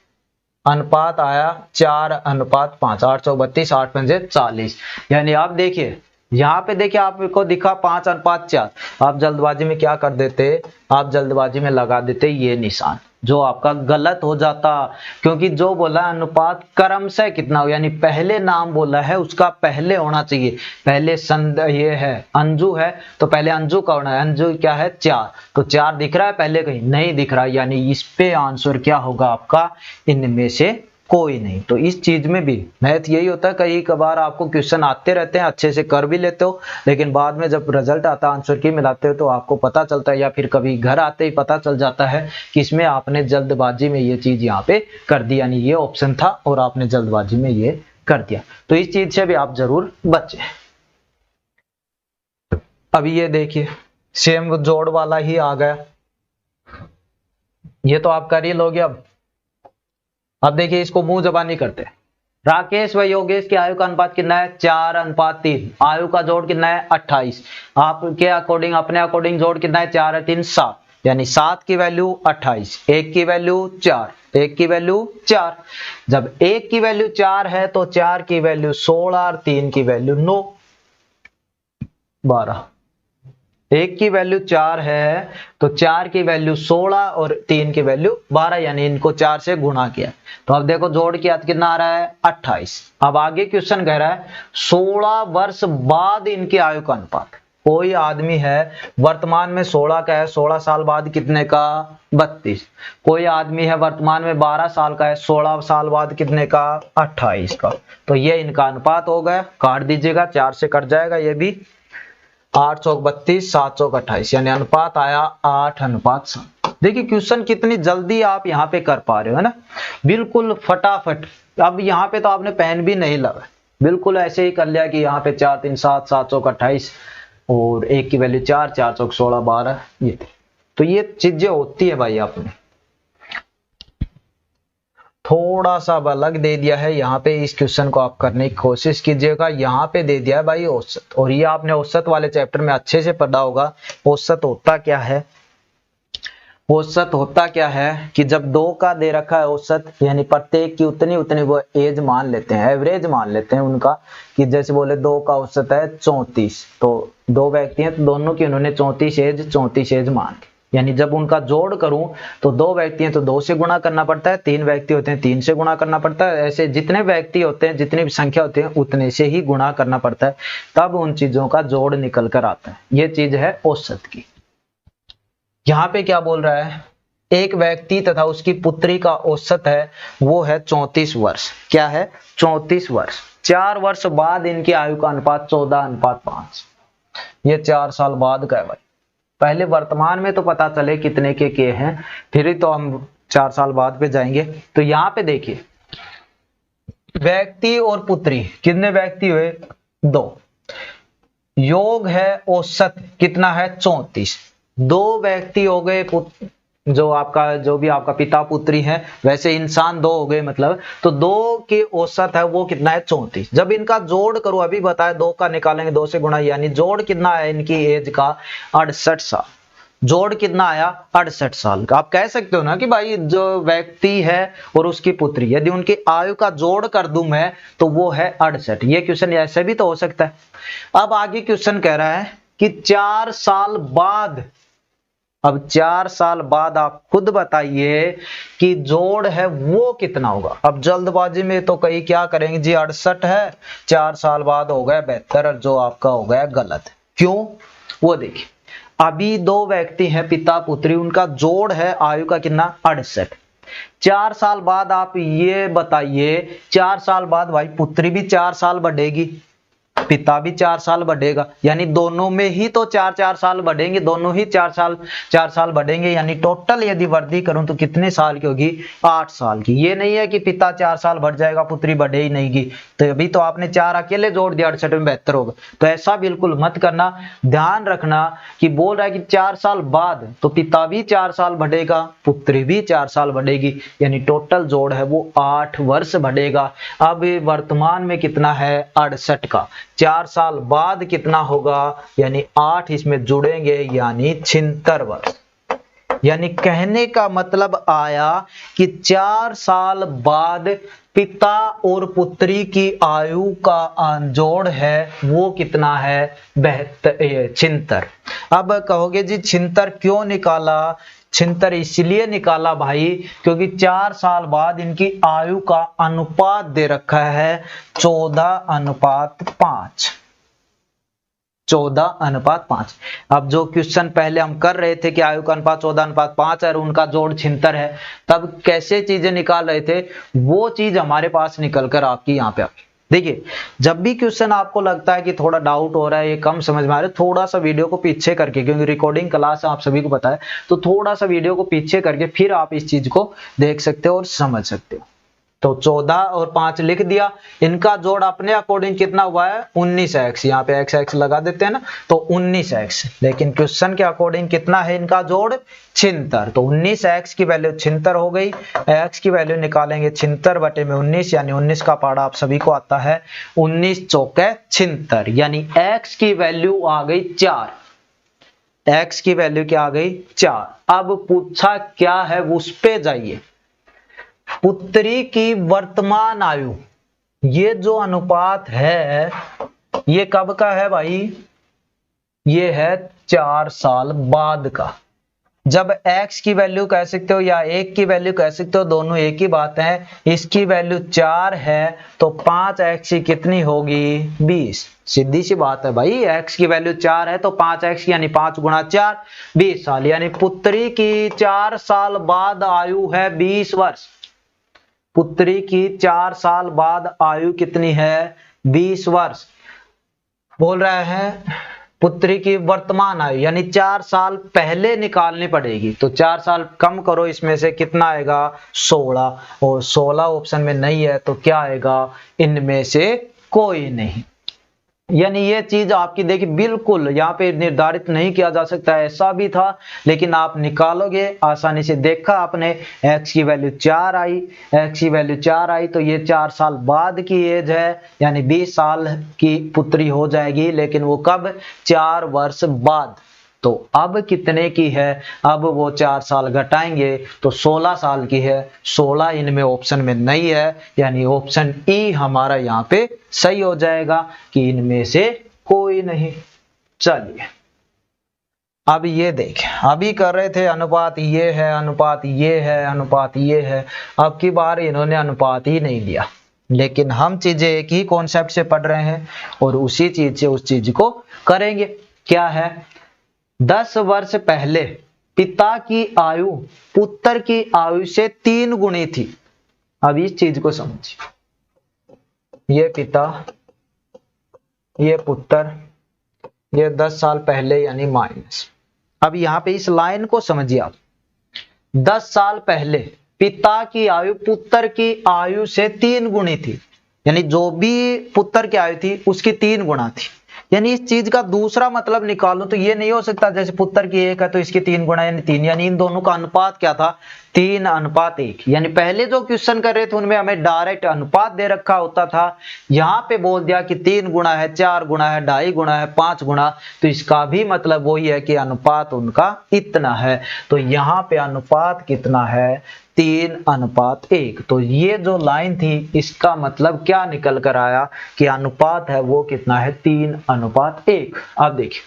अनुपात आया 4:5, 8 चौक 32, 8 पंजे 40। यानी आप देखिए यहाँ पे देखिए आपको दिखा 5:4, आप जल्दबाजी में क्या कर देते, आप जल्दबाजी में लगा देते ये निशान, जो आपका गलत हो जाता। क्योंकि जो बोला अनुपात क्रमशः कितना हो, यानी पहले नाम बोला है उसका पहले होना चाहिए। पहले ये है अंजू है तो पहले अंजू का होना है, अंजू क्या है 4, तो 4 दिख रहा है पहले, कहीं नहीं दिख रहा, यानी इस पे आंसर क्या होगा आपका, इनमें से कोई नहीं। तो इस चीज में भी मैथ यही होता है, कई कबार आपको क्वेश्चन आते रहते हैं, अच्छे से कर भी लेते हो, लेकिन बाद में जब रिजल्ट आता है आंसर की मिलाते हो तो आपको पता चलता है, या फिर कभी घर आते ही पता चल जाता है कि इसमें आपने जल्दबाजी में ये चीज यहाँ पे कर दी, यानी ये ऑप्शन था और आपने जल्दबाजी में ये कर दिया। तो इस चीज से भी आप जरूर बचे। अभी ये देखिए सेम जोड़ वाला ही आ गया, ये तो आप कर ही लोगे। अब देखिए इसको मुंह जबानी करते हैं। राकेश व योगेश की आयु का अनुपात कितना है 4:3, आयु का जोड़ कितना है 28। आपके अकॉर्डिंग, अपने अकॉर्डिंग जोड़ कितना है 4 और 3 7, यानी 7 की वैल्यू 28, 1 की वैल्यू 4, 1 की वैल्यू 4। जब 1 की वैल्यू 4 है तो 4 की वैल्यू 16 और 3 की वैल्यू 9 12। 1 की वैल्यू 4 है तो 4 की वैल्यू 16 और 3 की वैल्यू 12, यानी इनको 4 से गुणा किया। तो अब देखो जोड़ किया तो कितना आ रहा है 28। अब आगे क्वेश्चन कह रहा है 16 वर्ष बाद इनकी आयु का अनुपात। कोई आदमी है वर्तमान में 16 का है, 16 साल बाद कितने का 32। कोई आदमी है वर्तमान में 12 साल का है, 16 साल बाद कितने का 28 का। तो ये इनका अनुपात हो गया, काट दीजिएगा, 4 से कट जाएगा ये भी। 8 चौक 32, 7 चौक 28, यानी अनुपात आया 8:7। देखिए क्वेश्चन कितनी जल्दी आप यहाँ पे कर पा रहे हो, है ना, बिल्कुल फटाफट। अब यहाँ पे तो आपने पेन भी नहीं लगा, बिल्कुल ऐसे ही कर लिया कि यहाँ पे 4 3 7, 7 चौक 28 और 1 की वैल्यू 4, 4 चौक 16 12, ये तो ये चीजें होती है भाई। आपने थोड़ा सा अलग दे दिया है। यहाँ पे इस क्वेश्चन को आप करने की कोशिश कीजिएगा। यहाँ पे दे दिया है भाई औसत, और ये आपने औसत वाले चैप्टर में अच्छे से पढ़ा होगा। औसत होता क्या है? औसत होता क्या है कि जब दो का दे रखा है औसत, यानी प्रत्येक की उतनी उतनी वो एज मान लेते हैं, एवरेज मान लेते हैं उनका, कि जैसे बोले दो का औसत है 34, तो दो व्यक्ति हैं तो दोनों की उन्होंने 34 एज मान ली। यानी जब उनका जोड़ करूं तो दो व्यक्ति हैं तो 2 से गुणा करना पड़ता है, 3 व्यक्ति होते हैं 3 से गुणा करना पड़ता है। ऐसे जितने व्यक्ति होते हैं, जितनी भी संख्या होती है, उतने से ही गुणा करना पड़ता है, तब उन चीजों का जोड़ निकल कर आता है। ये चीज है औसत की। यहाँ पे क्या बोल रहा है? एक व्यक्ति तथा उसकी पुत्री का औसत है वो है 34 वर्ष। क्या है? 34 वर्ष। 4 वर्ष बाद इनकी आयु का अनुपात 14:5। ये 4 साल बाद का है भाई। पहले वर्तमान में तो पता चले कितने के हैं, फिर ही तो हम 4 साल बाद पे जाएंगे। तो यहाँ पे देखिए, व्यक्ति और पुत्री, कितने व्यक्ति हुए? 2। योग है औसत कितना है? 34। 2 व्यक्ति हो गए, जो भी आपका पिता पुत्री है, वैसे इंसान 2 हो गए मतलब, तो 2 के औसत है वो कितना है? 34। जब इनका जोड़ करो, अभी बताया 2 का निकालेंगे 2 से गुणा, यानी जोड़ कितना है इनकी एज का? 68 साल। जोड़ कितना आया? 68 साल का। आप कह सकते हो ना कि भाई जो व्यक्ति है और उसकी पुत्री, यदि उनकी आयु का जोड़ कर दूं मैं तो वो है 68। ये क्वेश्चन ऐसे भी तो हो सकता है। अब आगे क्वेश्चन कह रहा है कि 4 साल बाद, अब 4 साल बाद आप खुद बताइए कि जोड़ है वो कितना होगा। अब जल्दबाजी में तो कई क्या करेंगे जी, 68 है, 4 साल बाद हो गया 72, जो आपका हो गया गलत। क्यों? वो देखिए, अभी 2 व्यक्ति हैं पिता पुत्री, उनका जोड़ है आयु का कितना? 68। 4 साल बाद आप ये बताइए, 4 साल बाद भाई पुत्री भी 4 साल बढ़ेगी, पिता भी 4 साल बढ़ेगा, यानी दोनों में ही तो 4-4 साल बढ़ेंगे, दोनों ही 4 साल बढ़ेंगे। यानी टोटल यदि वृद्धि करूं तो कितने साल की होगी? 8 साल की। ये नहीं है कि पिता 4 साल बढ़ जाएगा, पुत्री बढ़े ही नहीं की। तो अभी तो आपने 4 अकेले जोड़ दिया, 68 में 72 होगा। तो ऐसा बिल्कुल मत करना। ध्यान रखना कि बोल रहा है कि 4 साल बाद, तो पिता भी 4 साल बढ़ेगा, पुत्री भी 4 साल बढ़ेगी, यानी टोटल जोड़ है वो 8 वर्ष बढ़ेगा। अब वर्तमान में कितना है? 68 का। 4 साल बाद कितना होगा? यानी 8 इसमें जुड़ेंगे, यानी 76 वर्ष। यानी कहने का मतलब आया कि 4 साल बाद पिता और पुत्री की आयु का जोड़ है वो कितना है? 76। अब कहोगे जी 76 क्यों निकाला? 76 इसलिए निकाला भाई क्योंकि 4 साल बाद इनकी आयु का अनुपात दे रखा है 14:5। 14:5। अब जो क्वेश्चन पहले हम कर रहे थे कि आयु का अनुपात 14:5 है और उनका जोड़ 76 है, तब कैसे चीजें निकाल रहे थे, वो चीज हमारे पास निकल कर आपकी यहाँ पे आती। देखिए, जब भी क्वेश्चन आपको लगता है कि थोड़ा डाउट हो रहा है, ये कम समझ में आ रहा है, थोड़ा सा वीडियो को पीछे करके, क्योंकि रिकॉर्डिंग क्लास आप सभी को पता है, तो थोड़ा सा वीडियो को पीछे करके फिर आप इस चीज को देख सकते हो और समझ सकते हो। तो 14 और 5 लिख दिया। इनका जोड़ अपने अकॉर्डिंग कितना हुआ है? 19x। यहाँ पे x लगा देते हैं ना, तो 19x। लेकिन क्वेश्चन के अकॉर्डिंग कितना है इनका जोड़? 76। तो 19x की वैल्यू 76 हो गई। x की वैल्यू निकालेंगे 76/19, यानी 19 का पाड़ा आप सभी को आता है। 19 चौके 76, यानी x की वैल्यू आ गई 4। x की वैल्यू क्या आ गई? 4। अब पूछा क्या है, उस पे जाइए। पुत्री की वर्तमान आयु, ये जो अनुपात है ये कब का है भाई? ये है 4 साल बाद का। जब x की वैल्यू कह सकते हो या 1 की वैल्यू कह सकते हो, दोनों एक ही बात है। इसकी वैल्यू 4 है तो 5x की कितनी होगी? 20। सीधी सी बात है भाई, x की वैल्यू 4 है तो 5x यानी 5 गुणा 4 20 साल, यानी पुत्री की 4 साल बाद आयु है 20 वर्ष। पुत्री की 4 साल बाद आयु कितनी है? 20 वर्ष। बोल रहे हैं पुत्री की वर्तमान आयु, यानी 4 साल पहले निकालनी पड़ेगी। तो 4 साल कम करो, इसमें से कितना आएगा? 16। और 16 ऑप्शन में नहीं है तो क्या आएगा? इनमें से कोई नहीं। यानी ये चीज आपकी देखिए बिल्कुल यहाँ पे निर्धारित नहीं किया जा सकता, ऐसा भी था, लेकिन आप निकालोगे आसानी से। देखा आपने x की वैल्यू 4 आई, x की वैल्यू 4 आई, तो ये 4 साल बाद की एज है, यानी 20 साल की पुत्री हो जाएगी, लेकिन वो कब? 4 वर्ष बाद। तो अब कितने की है? अब वो 4 साल घटाएंगे तो 16 साल की है। 16 इनमें ऑप्शन में नहीं है, यानी ऑप्शन ई हमारा यहाँ पे सही हो जाएगा कि इनमें से कोई नहीं। चलिए अब ये देखें, अभी कर रहे थे अनुपात ये है, अनुपात ये है, अनुपात ये है। अब की बार इन्होंने अनुपात ही नहीं दिया, लेकिन हम चीजें एक ही कॉन्सेप्ट से पढ़ रहे हैं और उसी चीज से उस चीज को करेंगे। क्या है? 10 वर्ष पहले पिता की आयु पुत्र की आयु से 3 गुनी थी। अब इस चीज को समझिए, ये पिता, ये पुत्र, ये 10 साल पहले यानी माइनस। अब यहां पे इस लाइन को समझिए आप। 10 साल पहले पिता की आयु पुत्र की आयु से 3 गुनी थी, यानी जो भी पुत्र की आयु थी उसकी 3 गुना थी। यानी इस चीज का दूसरा मतलब निकालो तो ये नहीं हो सकता जैसे पुत्र की 1 है तो इसकी 3 गुना यानी 3, यानी इन दोनों का अनुपात क्या था? 3:1। यानी पहले जो क्वेश्चन कर रहे थे उनमें हमें डायरेक्ट अनुपात दे रखा होता था, यहाँ पे बोल दिया कि 3 गुना है, 4 गुना है, 2.5 गुना है, 5 गुना, तो इसका भी मतलब वही है कि अनुपात उनका इतना है। तो यहाँ पे अनुपात कितना है? 3:1। तो ये जो लाइन थी इसका मतलब क्या निकल कर आया कि अनुपात है वो कितना है? 3:1। अब देखिए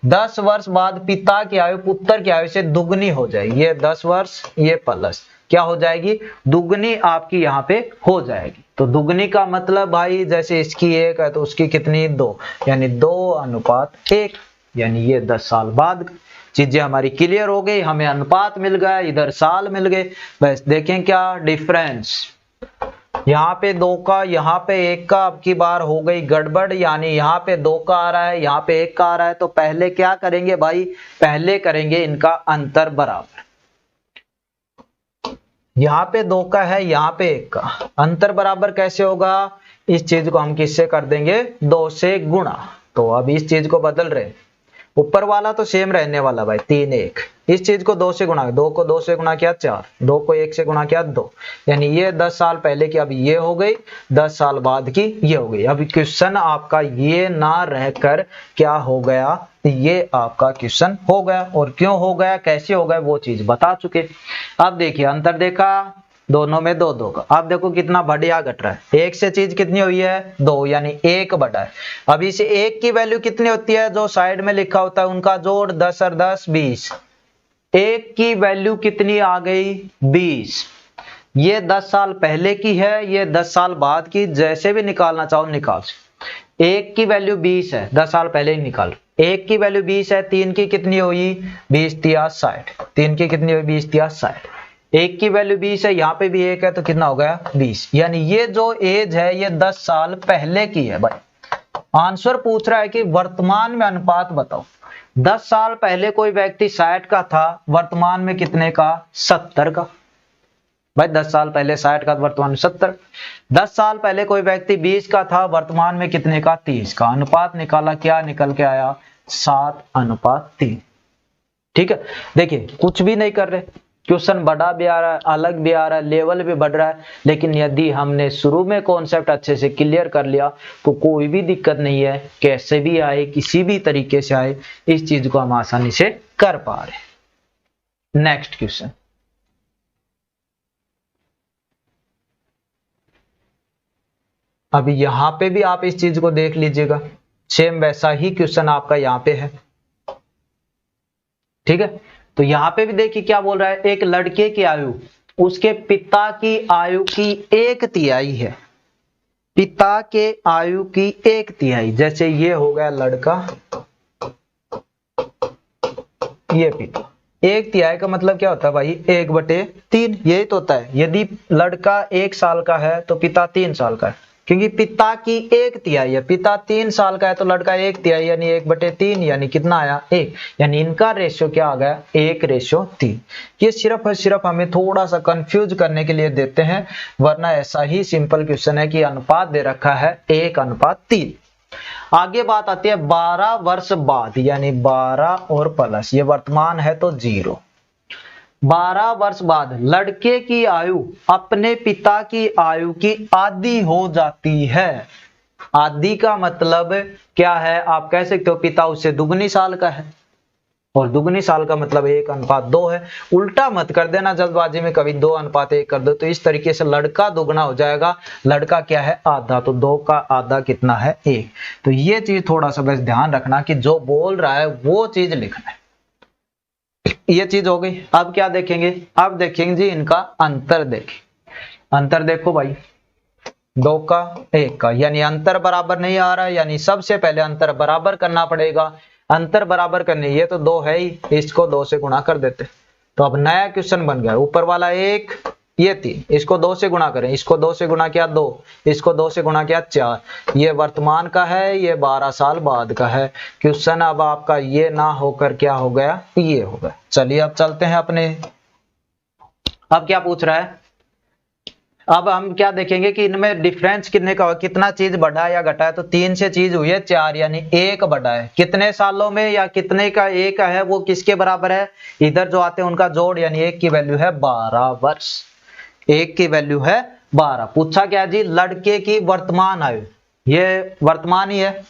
10 वर्ष बाद पिता की आयु पुत्र की आयु से दुगनी हो जाएगी। ये 10 वर्ष, ये प्लस क्या हो जाएगी? दुगनी आपकी यहाँ पे हो जाएगी। तो दुगनी का मतलब भाई जैसे इसकी 1 है तो उसकी कितनी? 2, यानी 2:1। यानी ये 10 साल बाद चीजें हमारी क्लियर हो गई, हमें अनुपात मिल गया, इधर साल मिल गए। बस देखें क्या डिफरेंस, यहाँ पे 2 का, यहाँ पे 1 का। अब की बार हो गई गड़बड़, यानी यहाँ पे 2 का आ रहा है, यहाँ पे 1 का आ रहा है। तो पहले क्या करेंगे भाई? पहले करेंगे इनका अंतर बराबर। यहाँ पे 2 का है, यहाँ पे 1 का। अंतर बराबर कैसे होगा? इस चीज को हम किससे कर देंगे? 2 से गुणा। तो अब इस चीज को बदल रहे, ऊपर वाला तो सेम रहने वाला भाई 3:1। इस चीज को 2 से गुणा, 2 को 2 से गुणा किया 4, 2 को 1 से गुणा किया 2, यानी ये 10 साल पहले की अब ये हो गई, 10 साल बाद की ये हो गई। अब क्वेश्चन आपका ये ना रहकर क्या हो गया? ये आपका क्वेश्चन हो गया। और क्यों हो गया, कैसे हो गया, वो चीज बता चुके। अब देखिए अंतर देखा, दोनों में 2-2 का। अब देखो कितना बढ़िया घट रहा है। 1 से चीज कितनी हुई है? 2, यानी 1 बढ़ा है। अब इस 1 की वैल्यू कितनी होती है? जो साइड में लिखा होता है उनका जोड़, 10 और 10 20। 1 की वैल्यू कितनी आ गई? 20। ये 10 साल पहले की है, ये 10 साल बाद की, जैसे भी निकालना चाहो निकाल। 1 की वैल्यू 20 है, 10 साल पहले ही निकाल। 1 की वैल्यू 20 है, 3 की कितनी हुई? 20×3 60। 3 की कितनी हुई? 20×3 60। 1 की वैल्यू 20 है, यहाँ पे भी 1 है, तो कितना हो गया? 20। यानी ये जो एज है ये 10 साल पहले की है भाई। आंसर पूछ रहा है कि वर्तमान में अनुपात बताओ। 10 साल पहले कोई व्यक्ति 60 का था, वर्तमान में कितने का? 70 का। भाई 10 साल पहले 60 का, वर्तमान में 70। 10 साल पहले कोई व्यक्ति 20 का था, वर्तमान में कितने का? 30 का। अनुपात निकाला, क्या निकल के आया? 7:3। ठीक है, देखिए कुछ भी नहीं कर रहे, क्वेश्चन बड़ा भी आ रहा है, अलग भी आ रहा है, लेवल भी बढ़ रहा है, लेकिन यदि हमने शुरू में कॉन्सेप्ट अच्छे से क्लियर कर लिया तो कोई भी दिक्कत नहीं है। कैसे भी आए, किसी भी तरीके से आए, इस चीज को हम आसानी से कर पा रहे। नेक्स्ट क्वेश्चन, अभी यहां पे भी आप इस चीज को देख लीजिएगा, सेम वैसा ही क्वेश्चन आपका यहाँ पे है। ठीक है, तो यहां पे भी देखिए क्या बोल रहा है, एक लड़के की आयु उसके पिता की आयु की 1/3 है। पिता के आयु की 1/3, जैसे ये हो गया लड़का, ये पिता। 1/3 का मतलब क्या होता है भाई? 1/3, यही तो होता है। यदि लड़का 1 साल का है तो पिता 3 साल का है, क्योंकि पिता की 1/3 है। पिता 3 साल का है तो लड़का 1/3 यानी 1/3, यानी कितना आया? 1। यानी इनका रेशियो क्या आ गया? 1:3। ये सिर्फ और सिर्फ हमें थोड़ा सा कंफ्यूज करने के लिए देते हैं, वरना ऐसा ही सिंपल क्वेश्चन है कि अनुपात दे रखा है 1:3। आगे बात आती है 12 वर्ष बाद, यानी 12 और प्लस, ये वर्तमान है तो 0। 12 वर्ष बाद लड़के की आयु अपने पिता की आयु की आधी हो जाती है। आधी का मतलब क्या है, आप कह सकते हो पिता उससे दुगनी साल का है, और दुगनी साल का मतलब 1:2 है। उल्टा मत कर देना जल्दबाजी में, कभी 2:1 कर दो, तो इस तरीके से लड़का दुगना हो जाएगा, लड़का क्या है आधा, तो 2 का आधा कितना है 1। तो ये चीज थोड़ा सा बस ध्यान रखना कि जो बोल रहा है वो चीज लिखना है। ये चीज हो गई। अब क्या देखेंगे, अब देखेंगे जी इनका अंतर। देखें अंतर, देखो भाई 2 का 1 का, यानी अंतर बराबर नहीं आ रहा है, यानी सबसे पहले अंतर बराबर करना पड़ेगा। अंतर बराबर करने, ये तो 2 है ही, इसको 2 से गुणा कर देते, तो अब नया क्वेश्चन बन गया। ऊपर वाला 1, ये 3, इसको 2 से गुणा करें, इसको 2 से गुणा किया 2, इसको 2 से गुणा किया 4। ये वर्तमान का है, ये 12 साल बाद का है। क्वेश्चन अब आपका ये ना होकर क्या हो गया, ये हो गया। चलिए अब चलते हैं अपने, अब क्या पूछ रहा है, अब हम क्या देखेंगे कि इनमें डिफरेंस कितने का, कितना चीज बढ़ा या घटा है। तो 3 से चीज हुई है 4, यानी 1 बढ़ा है। कितने सालों में या कितने का 1 है, वो किसके बराबर है, इधर जो आते हैं उनका जोड़, यानी 1 की वैल्यू है 12 वर्ष। 1 की वैल्यू है 12। पूछा क्या जी, लड़के की वर्तमान आयु, ये वर्तमान ही है,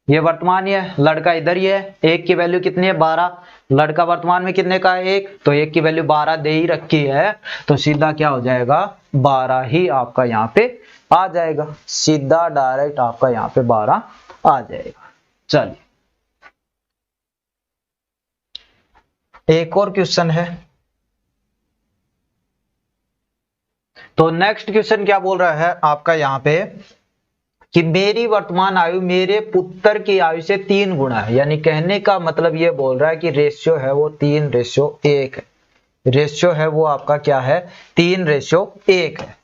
ये वर्तमान ही है, लड़का इधर ही है। 1 की वैल्यू कितनी है 12, लड़का वर्तमान में कितने का है 1, तो 1 की वैल्यू 12 दे ही रखी है, तो सीधा क्या हो जाएगा 12 ही आपका यहाँ पे आ जाएगा, सीधा डायरेक्ट आपका यहाँ पे 12 आ जाएगा। चलिए एक और क्वेश्चन है, तो नेक्स्ट क्वेश्चन क्या बोल रहा है आपका यहाँ पे कि मेरी वर्तमान आयु मेरे पुत्र की आयु से 3 गुना है। यानी कहने का मतलब ये बोल रहा है कि रेशियो है वो 3:1 है, रेशियो है वो आपका क्या है 3:1 है।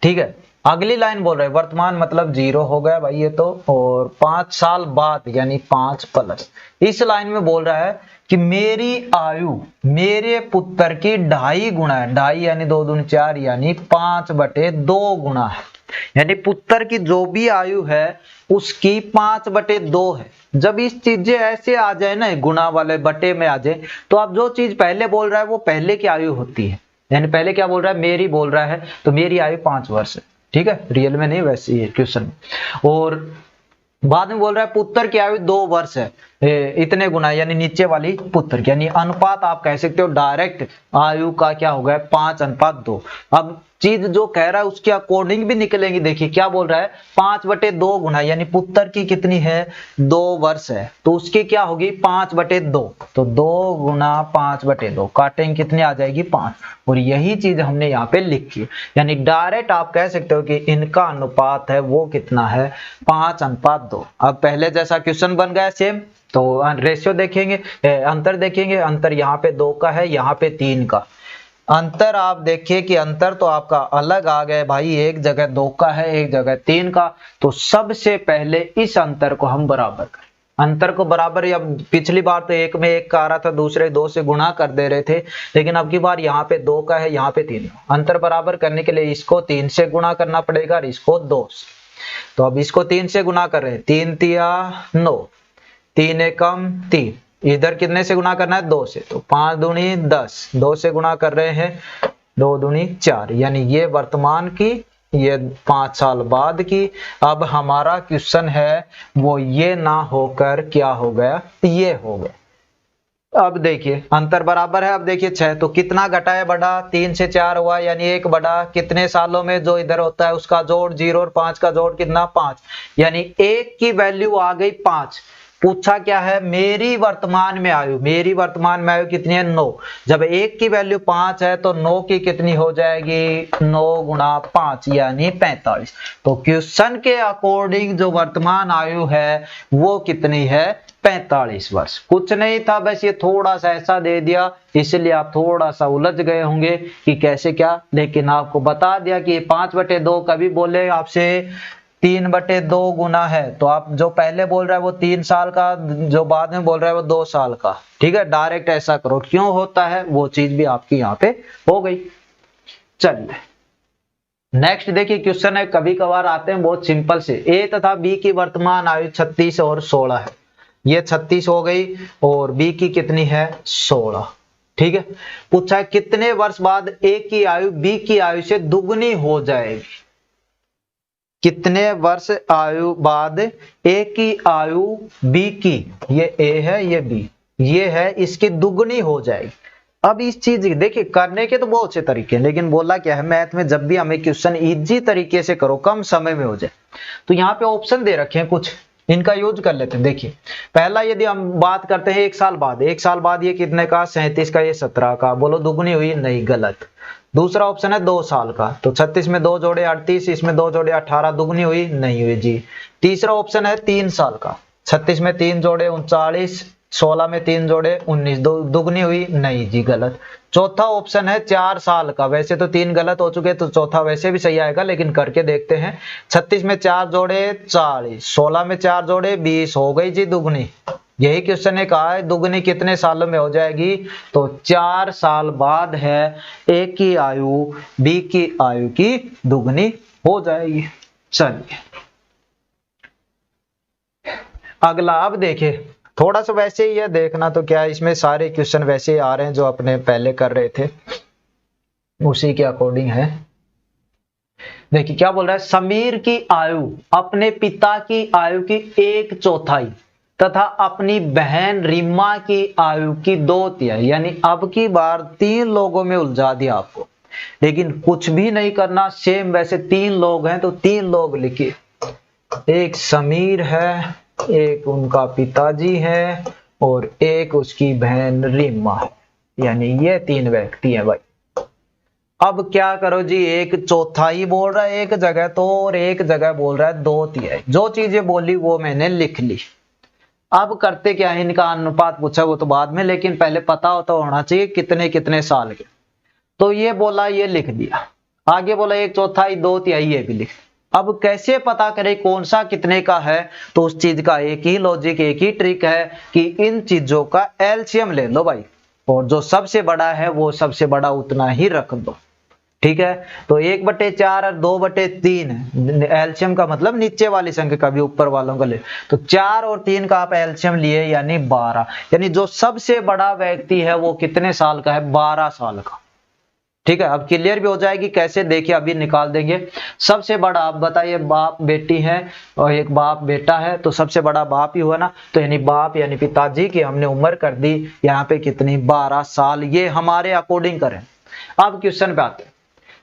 ठीक है, अगली लाइन बोल रहे हैं वर्तमान मतलब 0 हो गया भाई ये तो, और 5 साल बाद यानी 5 प्लस। इस लाइन में बोल रहा है कि मेरी आयु मेरे पुत्र की 2.5 गुना है, 2.5 यानी 2 दूनी 4, यानी 5/2 गुना है। यानी पुत्र की जो भी आयु है उसकी 5/2 है। जब इस चीजें ऐसे आ जाए ना, गुना वाले बटे में आ जाए, तो आप जो चीज पहले बोल रहा है वो पहले की आयु होती है। यानी पहले क्या बोल रहा है, मेरी बोल रहा है, तो मेरी आयु 5 वर्ष है। ठीक है, रियल में नहीं, वैसे ही है क्वेश्चन में। और बाद में बोल रहा है पुत्र की आयु 2 वर्ष है, इतने गुना, यानी नीचे वाली पुत्र की, यानी अनुपात आप कह सकते हो डायरेक्ट आयु का क्या हो गया 5:2। अब चीज जो कह रहा है उसके अकॉर्डिंग भी निकलेंगी। देखिए क्या बोल रहा है 5/2 गुना, यानी पुत्र की कितनी है 2 वर्ष है, तो उसकी क्या होगी 5/2, तो 2 गुना 5/2 काटेंगे कितनी आ जाएगी 5। और यही चीज हमने यहाँ पे लिखी है, यानी डायरेक्ट आप कह सकते हो कि इनका अनुपात है वो कितना है 5:2। अब पहले जैसा क्वेश्चन बन गया सेम, तो रेशियो देखेंगे, अंतर देखेंगे, अंतर यहाँ पे 2 का है, यहाँ पे 3 का अंतर। आप देखिए कि अंतर तो आपका अलग आ गया भाई, एक जगह 2 का है, एक जगह 3 का। तो सबसे पहले इस अंतर को हम बराबर करें। अंतर को बराबर, या पिछली बार तो 1 में 1 का आ रहा था, दूसरे 2 से गुणा कर दे रहे थे, लेकिन अब की बार यहाँ पे 2 का है, यहाँ पे 3 का। अंतर बराबर करने के लिए इसको 3 से गुणा करना पड़ेगा और इसको 2 से। तो अब इसको 3 से गुणा कर रहे हैं, 3 तिया 9, 3 एकम 3, इधर कितने से गुणा करना है 2 से, तो 5 दूनी 10, 2 से गुणा कर रहे हैं, 2 दूनी 4, यानी ये वर्तमान की, ये 5 साल बाद की। अब हमारा क्वेश्चन है वो ये ना होकर क्या हो गया, ये हो गया। अब देखिए अंतर बराबर है, अब देखिए 6, तो कितना घटा है बढ़ा, 3 से 4 हुआ, यानी 1 बढ़ा। कितने सालों में जो इधर होता है उसका जोड़ 0 और 5 का जोड़ कितना 5, यानी 1 की वैल्यू आ गई 5। पूछा क्या है मेरी वर्तमान में आयु, मेरी वर्तमान में आयु कितनी है 9। जब 1 की वैल्यू 5 है तो 9 की कितनी हो जाएगी 9 गुणा 5 यानी 45। तो क्वेश्चन के अकॉर्डिंग जो वर्तमान आयु है वो कितनी है 45 वर्ष। कुछ नहीं था, बस ये थोड़ा सा ऐसा दे दिया, इसलिए आप थोड़ा सा उलझ गए होंगे कि कैसे क्या, लेकिन आपको बता दिया कि 5/2 कभी बोले आपसे 3/2 गुना है, तो आप जो पहले बोल रहा है वो 3 साल का, जो बाद में बोल रहा है वो 2 साल का। ठीक है, डायरेक्ट ऐसा करो, क्यों होता है वो चीज भी आपकी यहाँ पे हो गई। चलिए नेक्स्ट देखिए क्वेश्चन है, कभी कभार आते हैं बहुत सिंपल से। ए तथा बी की वर्तमान आयु 36 और 16 है। ये 36 हो गई और बी की कितनी है 16। ठीक है, पूछा है कितने वर्ष बाद ए की आयु बी की आयु से दुगनी हो जाएगी। कितने वर्ष आयु बाद ए की आयु बी की, ये ए है ये बी, ये है, इसकी दुगनी हो जाएगी। अब इस चीज देखिए करने के तो बहुत से तरीके हैं, लेकिन बोला क्या है मैथ में जब भी हमें क्वेश्चन इजी तरीके से करो, कम समय में हो जाए, तो यहाँ पे ऑप्शन दे रखे हैं कुछ, इनका यूज कर लेते हैं। देखिए पहला यदि हम बात करते हैं 1 साल बाद, 1 साल बाद ये कितने का 37 का, ये 17 का, बोलो दुगनी हुई, नहीं गलत। दूसरा ऑप्शन है 2 साल का, तो 36 में 2 जोड़े 38, इसमें 2 जोड़े 18, दुगनी हुई, नहीं हुई जी। तीसरा ऑप्शन है 3 साल का, 36 में 3 जोड़े 39, 16 में 3 जोड़े 19, दुगनी हुई, नहीं जी गलत। चौथा ऑप्शन है 4 साल का, वैसे तो 3 गलत हो चुके तो चौथा वैसे भी सही आएगा, लेकिन करके देखते हैं। 36 में 4 जोड़े 40, 16 में 4 जोड़े 20, हो गई जी दुगनी। यही क्वेश्चन ने कहा है दुगनी कितने सालों में हो जाएगी, तो 4 साल बाद है ए की आयु बी की आयु की दुगनी हो जाएगी। चलिए अगला, अब देखें थोड़ा सा वैसे ही है देखना, तो क्या इसमें सारे क्वेश्चन वैसे ही आ रहे हैं जो अपने पहले कर रहे थे उसी के अकॉर्डिंग है। देखिए क्या बोल रहा है, समीर की आयु अपने पिता की आयु की 1/4 तथा अपनी बहन रिम्मा की आयु की 2/3, यानी अब की बार 3 लोगों में उलझा दिया आपको, लेकिन कुछ भी नहीं करना, सेम वैसे 3 लोग हैं तो 3 लोग लिखिए। एक समीर है, एक उनका पिताजी है और एक उसकी बहन रिम्मा है, यानी ये 3 व्यक्ति हैं भाई। अब क्या करो जी, 1/4 बोल रहा है एक जगह तो, और एक जगह बोल रहा है 2/3। जो चीजें बोली वो मैंने लिख ली। अब करते क्या है, इनका अनुपात पूछा वो तो बाद में, लेकिन पहले पता होना चाहिए कितने कितने साल के। तो ये बोला, ये लिख दिया, आगे बोला 1/4 2/3, ये भी लिख। अब कैसे पता करें कौन सा कितने का है, तो उस चीज का एक ही लॉजिक, एक ही ट्रिक है कि इन चीजों का एलसीएम ले लो भाई, और जो सबसे बड़ा है वो सबसे बड़ा उतना ही रख दो। ठीक है, तो 1/4 और 2/3 है, एलसीएम का मतलब नीचे वाली संख्या का भी ऊपर वालों का ले, तो 4 और 3 का आप एलसीएम लिए यानी 12, यानी जो सबसे बड़ा व्यक्ति है वो कितने साल का है, 12 साल का। ठीक है, अब क्लियर भी हो जाएगी कैसे, देखिए अभी निकाल देंगे। सबसे बड़ा आप बताइए, बाप बेटी है और एक बाप बेटा है, तो सबसे बड़ा बाप ही हुआ ना, तो यानी बाप यानी पिताजी की हमने उम्र कर दी यहाँ पे कितनी, 12 साल, ये हमारे अकॉर्डिंग करें। अब क्वेश्चन पे आते हैं,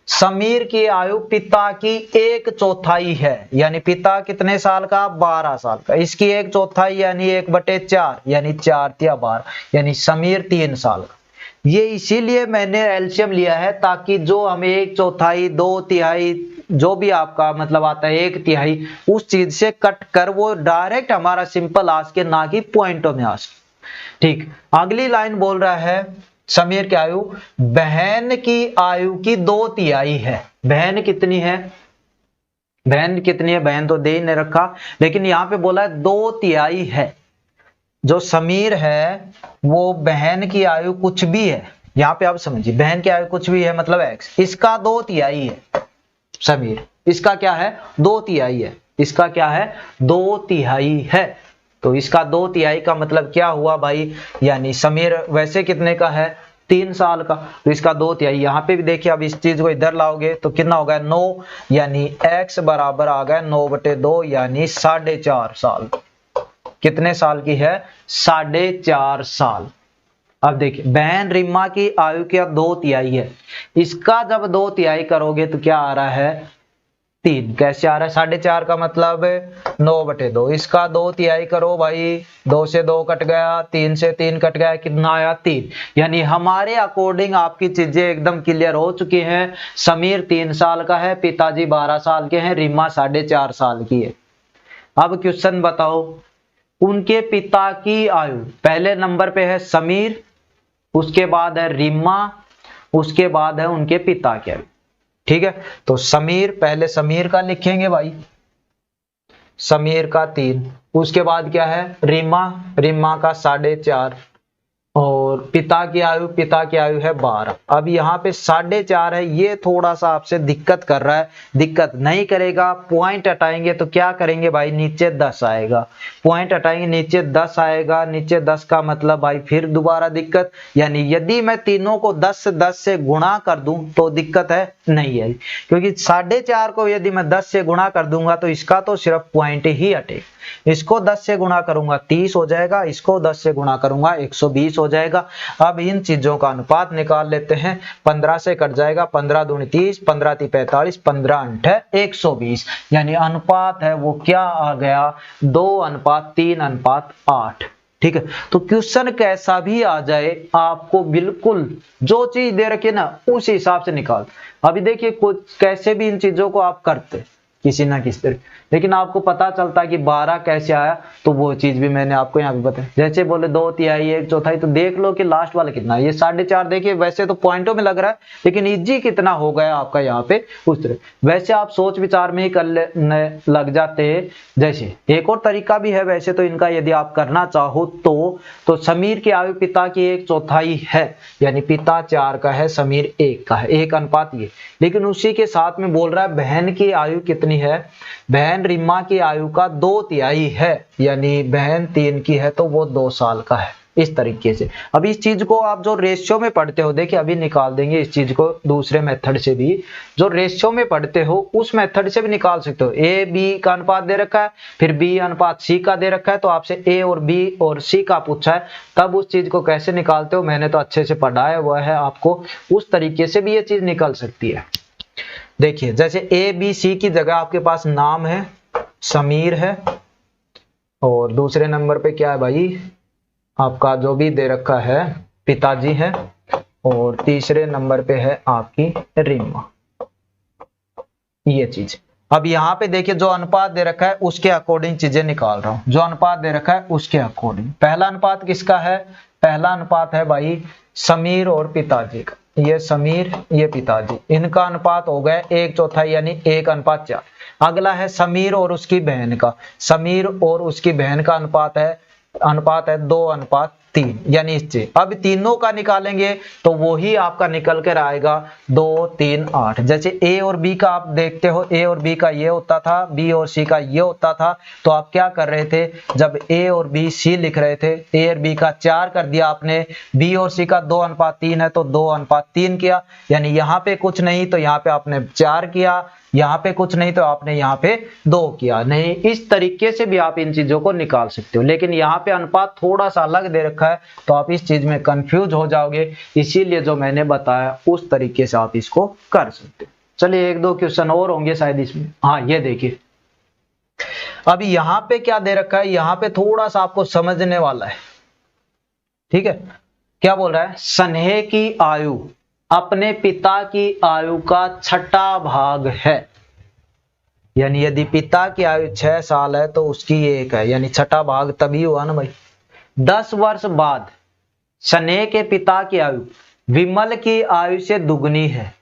समीर की आयु पिता की 1/4 है, यानी पिता कितने साल का, 12 साल का, इसकी 1/4 यानी 1/4, यानी 4×3 12, यानी समीर 3 साल का। ये इसीलिए मैंने एलसीएम लिया है ताकि जो हमें 1/4 2/3 जो भी आपका मतलब आता है 1/3, उस चीज से कट कर वो डायरेक्ट हमारा सिंपल आ सके, ना कि पॉइंटों में आ सके। ठीक, अगली लाइन बोल रहा है समीर की आयु बहन की आयु की 2/3 है। बहन कितनी है, बहन कितनी है, बहन तो दे ही नहीं रखा, लेकिन यहां पे बोला है 2/3 है। जो समीर है वो बहन की आयु कुछ भी है, यहाँ पे आप समझिए बहन की आयु कुछ भी है मतलब x, इसका 2/3 है समीर, इसका क्या है 2/3 है, इसका क्या है 2/3 है, तो इसका 2/3 का मतलब क्या हुआ भाई, यानी समीर वैसे कितने का है 3 साल का, तो इसका 2/3। यहाँ पे भी देखिए, अब इस चीज को इधर लाओगे तो कितना होगा 9, यानी x बराबर आ गया 9/2, यानी 4.5 साल। कितने साल की है, 4.5 साल। अब देखिए बहन रिम्मा की आयु क्या 2/3 है, इसका जब 2/3 करोगे तो क्या आ रहा है 3, कैसे आ रहा है 4.5 का मतलब 9/2, इसका 2/3 करो भाई, 2 से 2 कट गया, 3 से 3 कट गया, कितना आया 3, यानी हमारे अकॉर्डिंग आपकी चीजें एकदम क्लियर हो चुकी हैं। समीर 3 साल का है, पिताजी 12 साल के हैं, रिम्मा 4.5 साल की है। अब क्वेश्चन बताओ, उनके पिता की आयु पहले नंबर पे है समीर, उसके बाद है रिम्मा, उसके बाद है उनके पिता की आयु। ठीक है, तो समीर पहले समीर का लिखेंगे भाई, समीर का 3, उसके बाद क्या है रिम्मा, रिम्मा का 4.5, और पिता की आयु है 12। अब यहाँ पे 4.5 है, ये थोड़ा सा आपसे दिक्कत कर रहा है। दिक्कत नहीं करेगा, पॉइंट हटाएंगे तो क्या करेंगे भाई, नीचे 10 आएगा। पॉइंट हटाएंगे नीचे 10 आएगा, नीचे 10 का मतलब भाई फिर दोबारा दिक्कत। यानी यदि मैं तीनों को 10 से गुणा कर दूं तो दिक्कत है, नहीं है, क्योंकि 4.5 को यदि मैं 10 से गुणा कर दूंगा तो इसका तो सिर्फ पॉइंट ही हटे। इसको 10 से गुणा करूंगा 30 हो जाएगा, इसको 10 से गुणा करूंगा 120 हो जाएगा। अब इन चीजों का अनुपात निकाल लेते हैं। 15 से कट जाएगा, 15 दूनी 30, 15 ती 45, 15 अंठ 120। यानी अनुपात है वो क्या आ गया, 2:3:8। ठीक है, तो क्वेश्चन कैसा भी आ जाए आपको बिल्कुल जो चीज दे रखी है ना उस हिसाब से निकाल। अभी देखिए कुछ कैसे भी इन चीजों को आप करते किसी ना किसी तरह, लेकिन आपको पता चलता कि 12 कैसे आया, तो वो चीज भी मैंने आपको यहाँ पे बताई। जैसे बोले 2/3 1/4, तो देख लो कि लास्ट वाला कितना है। ये 4.5 देखिए, वैसे तो पॉइंटों में लग रहा है लेकिन इजी कितना हो गया आपका यहाँ पे उस तरह। वैसे आप सोच विचार में ही करने लग जाते हैं। जैसे एक और तरीका भी है वैसे तो इनका, यदि आप करना चाहो तो समीर की आयु पिता की 1/4 है, यानी पिता 4 का है, समीर 1 का है, 1 ये। लेकिन उसी के साथ में बोल रहा है बहन की आयु कितनी है, बहन रिम्मा की आयु का 2/3 है, यानी बहन 3 की है तो वो 2 साल का है। इस तरीके से अब इस चीज को आप जो रेशियो में पढ़ते हो, देखिए अभी निकाल देंगे इस चीज को दूसरे मेथड से भी, जो रेशियो में पढ़ते हो उस मेथड से भी निकाल सकते हो। ए बी का अनुपात दे रखा है, फिर बी अनुपात सी का दे रखा है, तो आपसे ए और बी और सी का पूछा है, तब उस चीज को कैसे निकालते हो मैंने तो अच्छे से पढ़ा है, वह है आपको उस तरीके से भी ये चीज निकल सकती है। देखिए जैसे ए बी सी की जगह आपके पास नाम है, समीर है, और दूसरे नंबर पे क्या है भाई, आपका जो भी दे रखा है पिताजी है, और तीसरे नंबर पे है आपकी रिम्मा, ये चीज। अब यहाँ पे देखिए जो अनुपात दे रखा है उसके अकॉर्डिंग चीजें निकाल रहा हूं, जो अनुपात दे रखा है उसके अकॉर्डिंग। पहला अनुपात किसका है, पहला अनुपात है भाई समीर और पिताजी का, ये समीर ये पिताजी, इनका अनुपात हो गया 1/4 यानी 1:4। अगला है समीर और उसकी बहन का, समीर और उसकी बहन का अनुपात है 2:3 यानी इससे। अब तीनों का निकालेंगे तो वो ही आपका निकल कर आएगा 2 3 8। जैसे ए और बी का आप देखते हो, ए और बी का ये होता था, बी और सी का ये होता था, तो आप क्या कर रहे थे, जब ए और बी सी लिख रहे थे, ए और बी का 4 कर दिया आपने, बी और सी का 2:3 है तो 2:3 किया, यानी यहाँ पे कुछ नहीं तो यहाँ पे आपने 4 किया, यहाँ पे कुछ नहीं तो आपने यहाँ पे 2 किया। नहीं, इस तरीके से भी आप इन चीजों को निकाल सकते हो, लेकिन यहाँ पे अनुपात थोड़ा सा अलग दे रखा है तो आप इस चीज में कंफ्यूज हो जाओगे, इसीलिए जो मैंने बताया उस तरीके से आप इसको कर सकते हो। चलिए 1-2 क्वेश्चन और होंगे शायद इसमें। हाँ ये देखिए, अभी यहाँ पे क्या दे रखा है, यहाँ पे थोड़ा सा आपको समझने वाला है। ठीक है, क्या बोल रहा है, स्नेह की आयु अपने पिता की आयु का 6ठा भाग है, यानी यदि पिता की आयु 6 साल है तो उसकी 1 है, यानी 6ठा भाग तभी हुआ ना भाई। 10 वर्ष बाद स्नेह के पिता की आयु विमल की आयु से दुगनी है।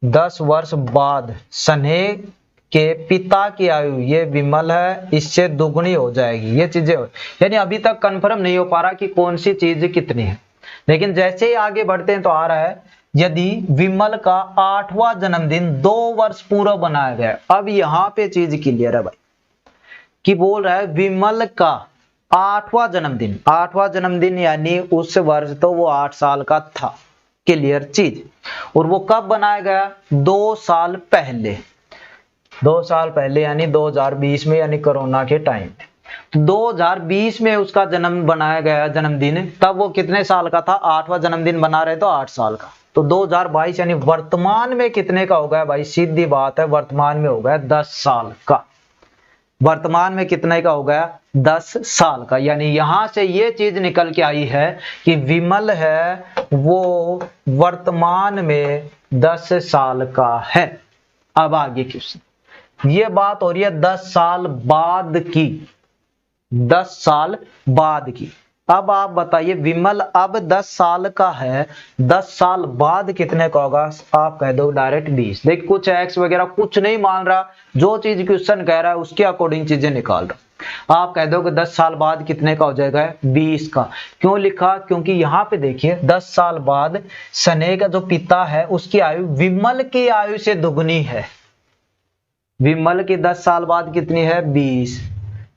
10 वर्ष बाद स्नेह के पिता की आयु, ये विमल है, इससे दुगनी हो जाएगी, ये चीजें यानी अभी तक कंफर्म नहीं हो पा रहा कि कौन सी चीज कितनी है, लेकिन जैसे ही आगे बढ़ते हैं तो आ रहा है, यदि विमल का 8वां जन्मदिन 2 वर्ष पूर्व बनाया गया। अब यहां पे चीज क्लियर है भाई, कि बोल रहा है विमल का 8वां जन्मदिन, 8वां जन्मदिन यानी उस वर्ष तो वो 8 साल का था, क्लियर चीज। और वो कब बनाया गया, 2 साल पहले, 2 साल पहले यानी 2020 में, यानी कोरोना के टाइम में। तो 2020 में उसका जन्म बनाया गया जन्मदिन, तब वो कितने साल का था, 8वां जन्मदिन बना रहे तो 8 साल का। तो 2022 यानी वर्तमान में कितने का हो गया भाई, सीधी बात है, वर्तमान में हो गया 10 साल का, वर्तमान में कितने का हो गया, 10 साल का। यानी यहां से ये चीज निकल के आई है कि विमल है वो वर्तमान में 10 साल का है। अब आगे क्वेश्चन, ये बात हो रही है 10 साल बाद की, 10 साल बाद की। अब आप बताइए विमल अब 10 साल का है, 10 साल बाद कितने का होगा? आप कह दो डायरेक्ट 20। देख कुछ एक्स वगैरह कुछ नहीं मान रहा, जो चीज क्वेश्चन कह रहा है उसके अकॉर्डिंग चीजें निकाल रहा। आप कह दो कि 10 साल बाद कितने का हो जाएगा? 20 का। क्यों लिखा? क्योंकि यहाँ पे देखिए 10 साल बाद स्नेह का जो पिता है उसकी आयु विमल की आयु से दुगनी है। विमल की 10 साल बाद कितनी है? 20।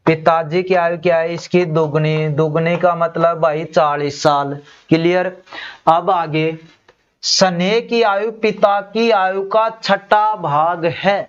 पिताजी की आयु क्या है? इसकी दुगनी। दुगनी का मतलब भाई 40 साल। क्लियर। अब आगे स्नेह की आयु पिता की आयु का छठा भाग है।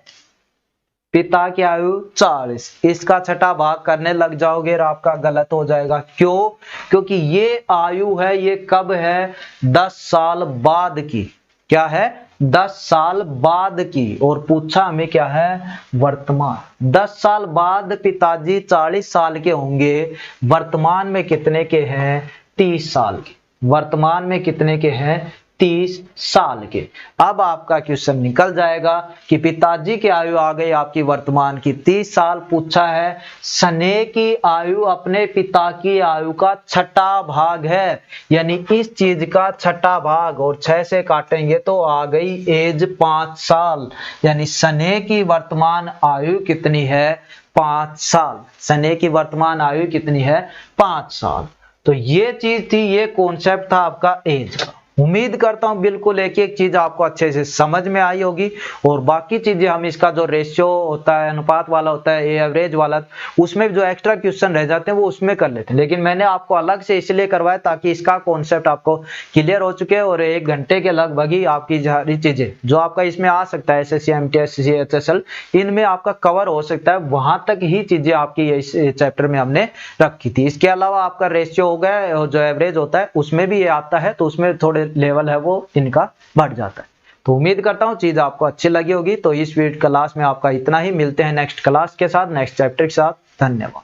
पिता की आयु 40, इसका छठा भाग करने लग जाओगे और आपका गलत हो जाएगा। क्यों? क्योंकि ये आयु है, ये कब है? 10 साल बाद की। क्या है? 10 साल बाद की। और पूछा हमें क्या है? वर्तमान। 10 साल बाद पिताजी 40 साल के होंगे, वर्तमान में कितने के हैं? 30 साल के। वर्तमान में कितने के हैं? 30 साल के। अब आपका क्वेश्चन निकल जाएगा कि पिताजी की आयु आ गई आपकी वर्तमान की 30 साल। पूछा है स्नेह की आयु अपने पिता की आयु का छठा भाग है, यानी इस चीज का छठा भाग, और 6 से काटेंगे तो आ गई एज 5 साल। यानी स्नेह की वर्तमान आयु कितनी है? 5 साल। स्नेह की वर्तमान आयु कितनी है? 5 साल। तो ये चीज थी, ये कॉन्सेप्ट था आपका एज का। उम्मीद करता हूं बिल्कुल एक एक चीज आपको अच्छे से समझ में आई होगी, और बाकी चीजें हम इसका जो रेशियो होता है, अनुपात वाला होता है, एवरेज वाला, उसमें जो एक्स्ट्रा क्वेश्चन रह जाते हैं वो उसमें कर लेते हैं। लेकिन मैंने आपको अलग से इसलिए करवाया ताकि इसका कॉन्सेप्ट आपको क्लियर हो चुके, और 1 घंटे के लगभग ही आपकी सारी चीजें जो आपका इसमें आ सकता है, SSC, MTS, CHSL, इनमें आपका कवर हो सकता है। वहां तक ही चीजें आपकी इस चैप्टर में हमने रखी थी। इसके अलावा आपका रेशियो हो गया, जो एवरेज होता है उसमें भी ये आता है, तो उसमें थोड़े लेवल है वो इनका बढ़ जाता है। तो उम्मीद करता हूं चीज आपको अच्छी लगी होगी। तो इस वीडियो क्लास में आपका इतना ही। मिलते हैं नेक्स्ट क्लास के साथ, नेक्स्ट चैप्टर के साथ। धन्यवाद।